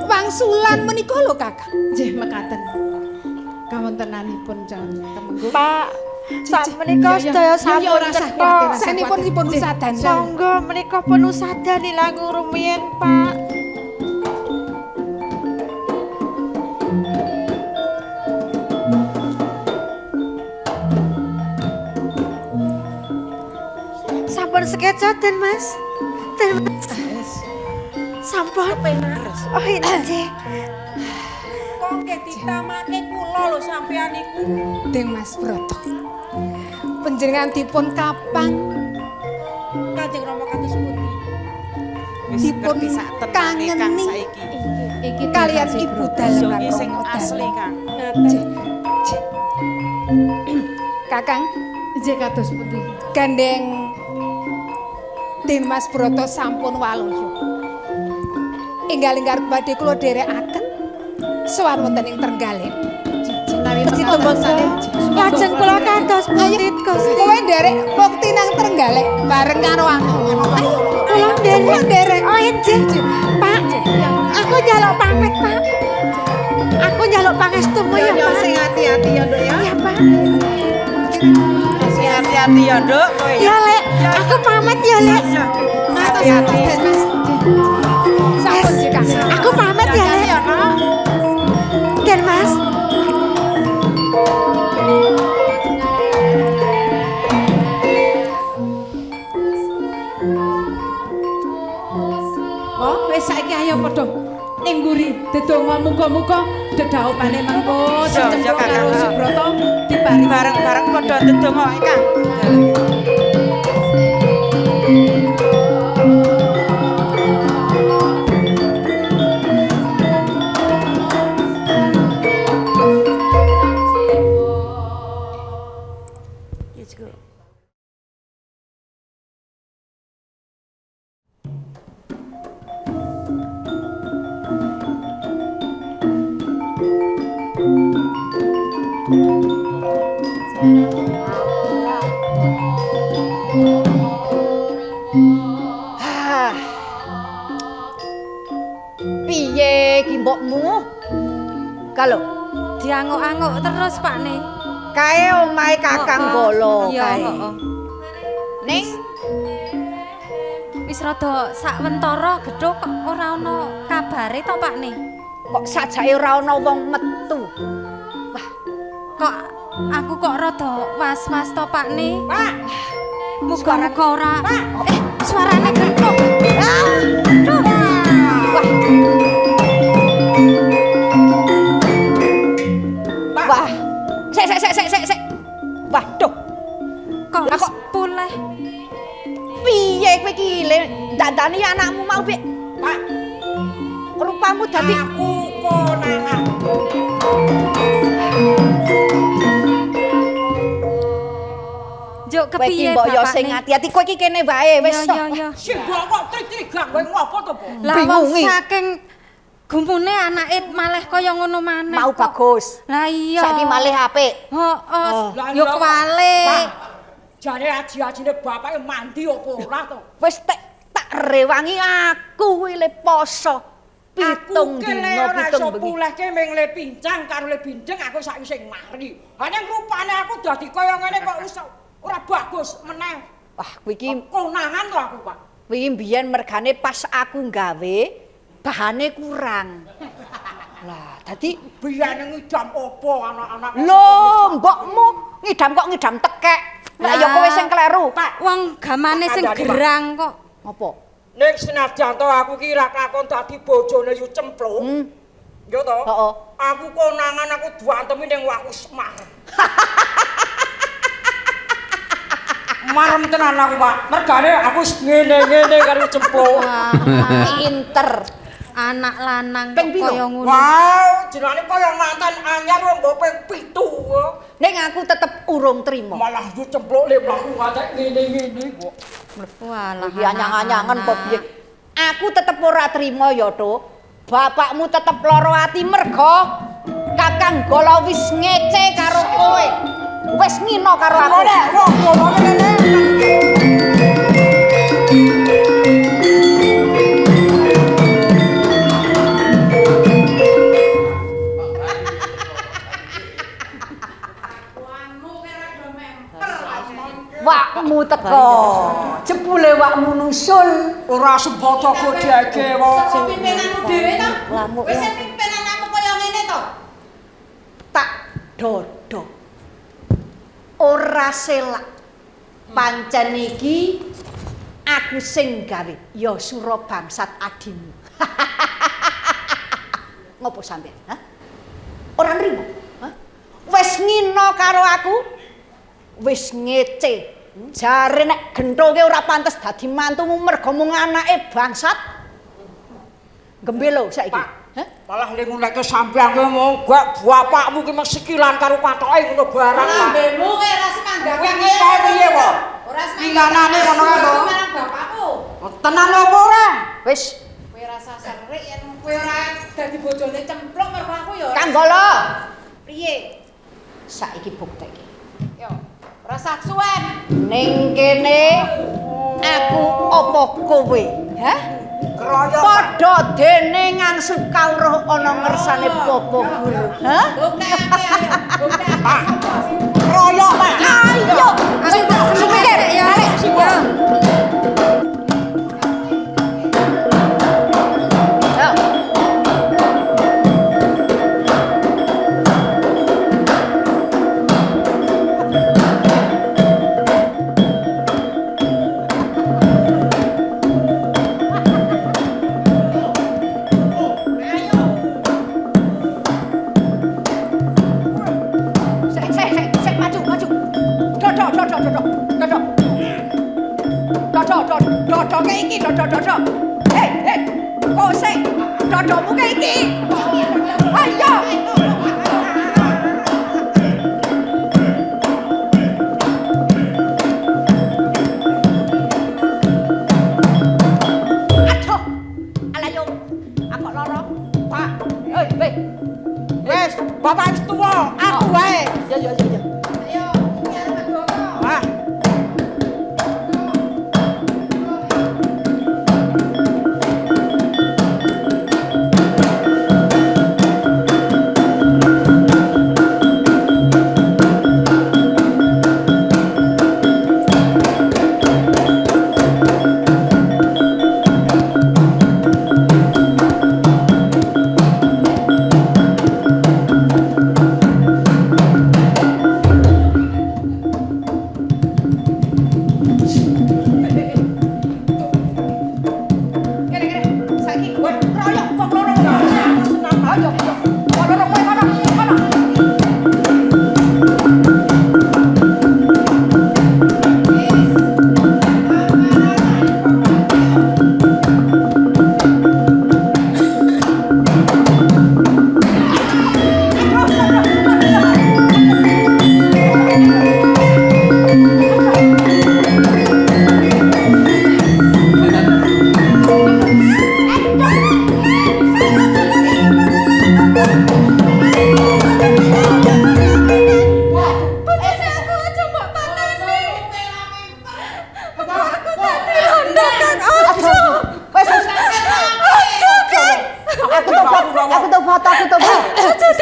wangsulan menika lho Kakang. Nggih mekaten. Kawontenanipun Temenggung. Pak, sak menika sedaya Ya, ora sampun sah cetha. kuwatir. Sanipun dipun usadani. Monggo menika pun usadani langkung rumiyin, Pak. Sampun sekeca Den Mas. Den Mas. Sampun. Oh ini. kok nggih ditamake kula lho sampean iku. Deng Mas Broto. Panjenengan dipun kapang Kanjeng Rama kados pundi? dipun kangeni Iki kalian ibu dalam Iki sing asli, Kang. Kakang Ije kados pundi? gandeng Den Mas Broto sampun waluya. Enggal-enggal badhe kula dherekaken sowan wonten ing Trenggalek. Lajeng kula kados pundi Gusti. Kowe nderek bukti nang Trenggalek bareng karo aku. Kula nderek. Oh injih. Pak, aku njaluk pamit, Pak. Aku njaluk pangestumu ya, Pak. Sing hati-hati ya, Nduk ya. Ya, Pak. Sing hati-hati ya, Nduk. Kowe ya. Ya, Lek. Aku pamit ya, Lek. Hati-hati. Sampun jika. Aku pamit ya, Lek. Den Mas. Oh, wis saiki ayo padha ning mburi dedonga muga-muga dedhaupane mengko cecemplung karo Subroto diparingi Bareng-bareng padha ndedonga ae, Kang. Piye ki mbokmu? Kalau Dianguk-anguk terus Pak Ne. kae omahe Kakang Bolo Iya, kae. heeh. Ning Wis rada sakwentara gedho kok ora ana kabare to Pak Ne. kok sajake ora ana wong metu. Kok aku kok rada was-was to Pak Ne. Pak, Muga-muga ora. Suarane genthuk. Duh. Wah. Wah. Sik. Waduh. Kok Lah wis kok- pulih. Piye kowe iki le dandani anakmu mau piye? Pak, rupamu dadi aku konangan. Juk Kowe iki kepiye mbok yo Bapak sing Ne? hati-hati, kowe iki kene wae wis. Yo. Sing kok trik-trikan kowe ngopo to, Bu? Lah wong Bingungi. saking gumune anake malah kaya ngono maneh. Mau kok. bagus. Lah iya. Saiki malih apik. Heeh. Lah Yo iya, kwale. Pak, jane aji-ajine bapake mandi apa ora to? Wis tak rewangi aku kuwi le poso. Pitung Aku ki le dina ora pitung iso bengi. pulehke ming le pincang karo le bindeng aku saiki sing mari. Ha ning rupane aku dadi kaya ngene kok wis ora bagus meneh. Wah, kuwi iki Konangan to aku, Pak. kuwi mbiyen mergane pas aku gawe bahane kurang. Lah, dadi Biyen ngidam apa anak-anak. lho, mbokmu ngidam kok ngidam tekek. Lah ya kowe sing kleru. Pak, Wong gamane sing Ada-ada, Pak. gerang kok. Apa? ning senajan to aku ki ra kakon dadi bojone yu cemplung. Yo to? Heeh. Aku konangan aku duantemi ning waku Semar. Marem tenan aku, Pak. Mergane aku wis ngene-ngene karo cemplung. Pinter. Anak lanang Ping kok piro? kaya ngono. Wow, jenenge kaya mantan anyar mbok ping 7. Ning aku tetep urung trima. Malah yu cemplung le mlaku ngatek ngene-ngene kok. Walah. Iki anyang-anyangan kok piye. Aku tetep ora trima ya, Tuk. Bapakmu tetep lara ati merga Kakang Golo wis ngece karo kowe. Wis ngino karo aku. Wong ngomong ngene. Wakmu teko. Jebule wakmu nusul. Ora seboto godhege wong. Pimpinanmu dhewe to? Lamu. Wis pimpinanmu kaya ngene to? Tak dodo. Ora selak. Pancen iki aku sing gawe ya sura bangsat adimu. Ngopo sampean, ha? karo aku wis ngece. Jare nek Gentho ki ora pantes dadi mantumu mergo mung anake bangsat. Gembelo saiki. Malah nguneke sampeyan ki mau gak bapakmu ki mesikilan karo patoke ngono barang. Lambemu ki ora semandang Kaya piye kok? ora Pinganane ngono kae to. marang bapakku. Tenan apa ora? Wis, Kowe rasa serik yen kowe ora dadi bojone cemplung karo aku ya. Kanggala. Piye? Saiki bukteke. Yo, ora saksuwen. Ning kene aku apa kowe? Hah? Kroyok. Padha dene ngangsu kawruh ana ngersane Bapak Guru. Hah? Buktekake ayo, buktekake. Kroyok Pak. Ayo, Ayo tak semikir ya. Ya. Ayo. Sik, maju. Dodok kayak iki, dodok. Hei, kok sik? Dodokmu kayak iki. Ayo. Aduh, alayo, aku loro. Pak, hei. Wes, bapak wis tuwa, aku wae. Ya. Ayo, nyar Mandoko. Ah, Saiki kowe royok wong loro. Ayo. Wong loro kowe kono.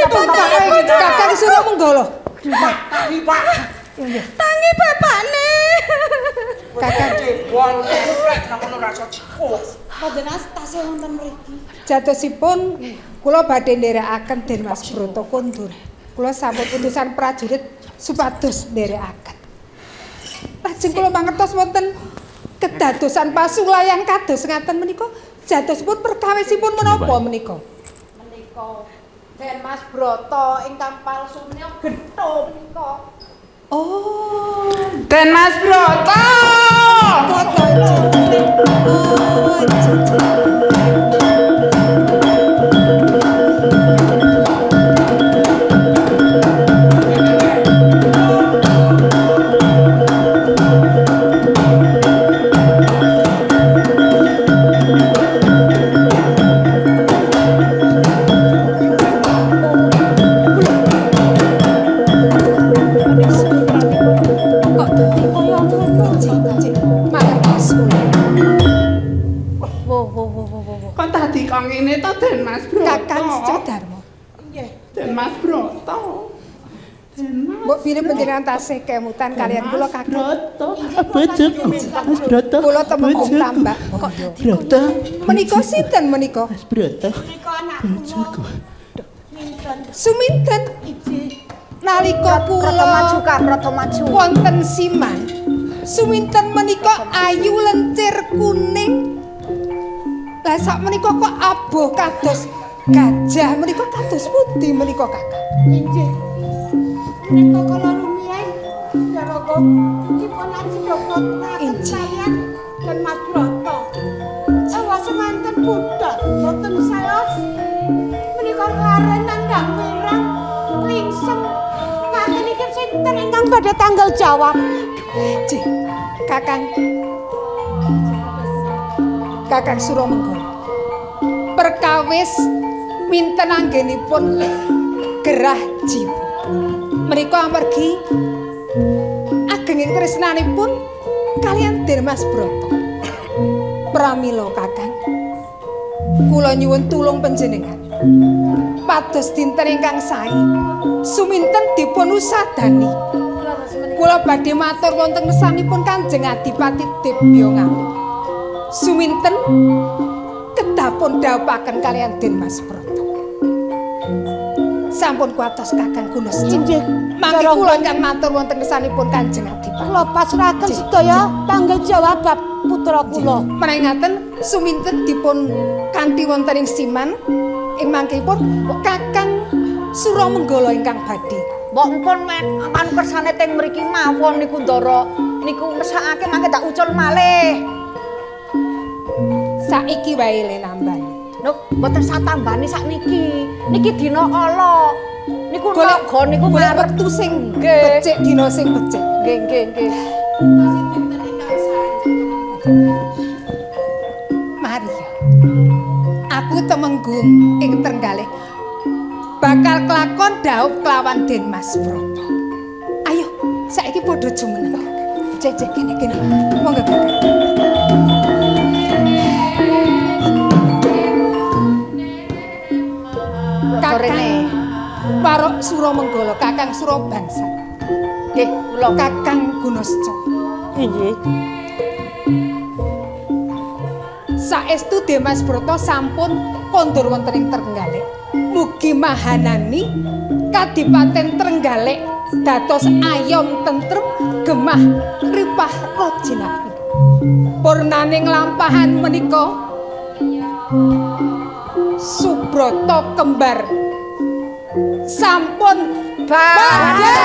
Kakang suruh menggolo. Tangi bapakne. Kakang wong rek nang ngono rasa cipuk. Panjenengan tasih wonten mriki. jatosipun kula badhe nderekaken Den Mas Broto kondur. Kula sampun putusan prajurit supados nderekaken. Lajeng kula mangertos wonten kedadosan pasulayang kados ngaten menika jatosipun perkawisipun menapa menika? Menika Den Mas Broto ingkang palsune Gentho menika. Oh, Den Mas Broto. kok dadi kaya ngono, Cik? Mangertos kula. Kok tadi kok ngene to Den Mas Broto? Kakang Secodarmo. Den Mas Broto. Mbok pilih panjenengan tasih kemutan kalian kula Kakang. Broto. Bojoku. Mas Broto. Kula temung tambak. Kok dadi Broto. menika sinten menika? Mas Broto. Bojoku. Suminten. Nalika Proto maju. wonten siman. Suminten menika ayu lencir kuning. Lah sak menika kok abuh kados gajah menika kados pundi menika Kakang? Menika kala rumiyin Jaraga dipun ajeng kalian dan Mas Broto. Ewa semanten budal boten saos. Menika laren nandhang mirang klingsem. Ngaten iki sinten ingkang badhe tanggal jawab? Cih, Kakang Suramengga. Perkawis minten anggenipun gerah jiwa. Menika amargi agenging tresnanipun kalian Dimas Broto. Pramila Kakang, kula nyuwun tulung panjenengan. Pados dinten ingkang sae suminten dipun usadani. Kula badhe matur wonten ngersanipun Kanjeng Adipati Debya Ngawi. Suminten kedah pun dhawuhaken kalian Dimas Broto. Sampun kuatos Kakang Gunosca. Inggih. Mangke kula ingkang matur wonten ngersanipun Kanjeng Adipati. Kula pasrahaken sedaya tanggal jawab bab putra kula. Menawi ngaten suminten dipun kanthi wonten ing siman ing mangkipun Kakang Suramenggala ingkang badhe. Mbok empun anu kersane teng mriki mawon niku Ndara niku mesakake mangke tak ucul malih. Saiki wae le nambani. Lho, mboten satambani sakniki. Niki dina ala. Niku Golek naga niku golek ngarep wektu sing Nggih. becik dina sing becik. nggih nggih nggih. Mari ya. Aku temenggung ing Trenggalek bakal kelakon dhaup kelawan Dimas Broto. Ayo, saiki padha jumeneng. Cek kene. Monggo Kakang. Kakang Parok Suramenggala, Kakang Surabangsa. Nggih, kula Kakang Gunosca. Inggih. Saestu Dimas Broto sampun kondur wonten ing Trenggalek. Mugi mahanani Kadipaten Trenggalek dados ayom tentrem gemah ripah rojinapi. Purnaning lampahan menika Subroto kembar sampun badhe.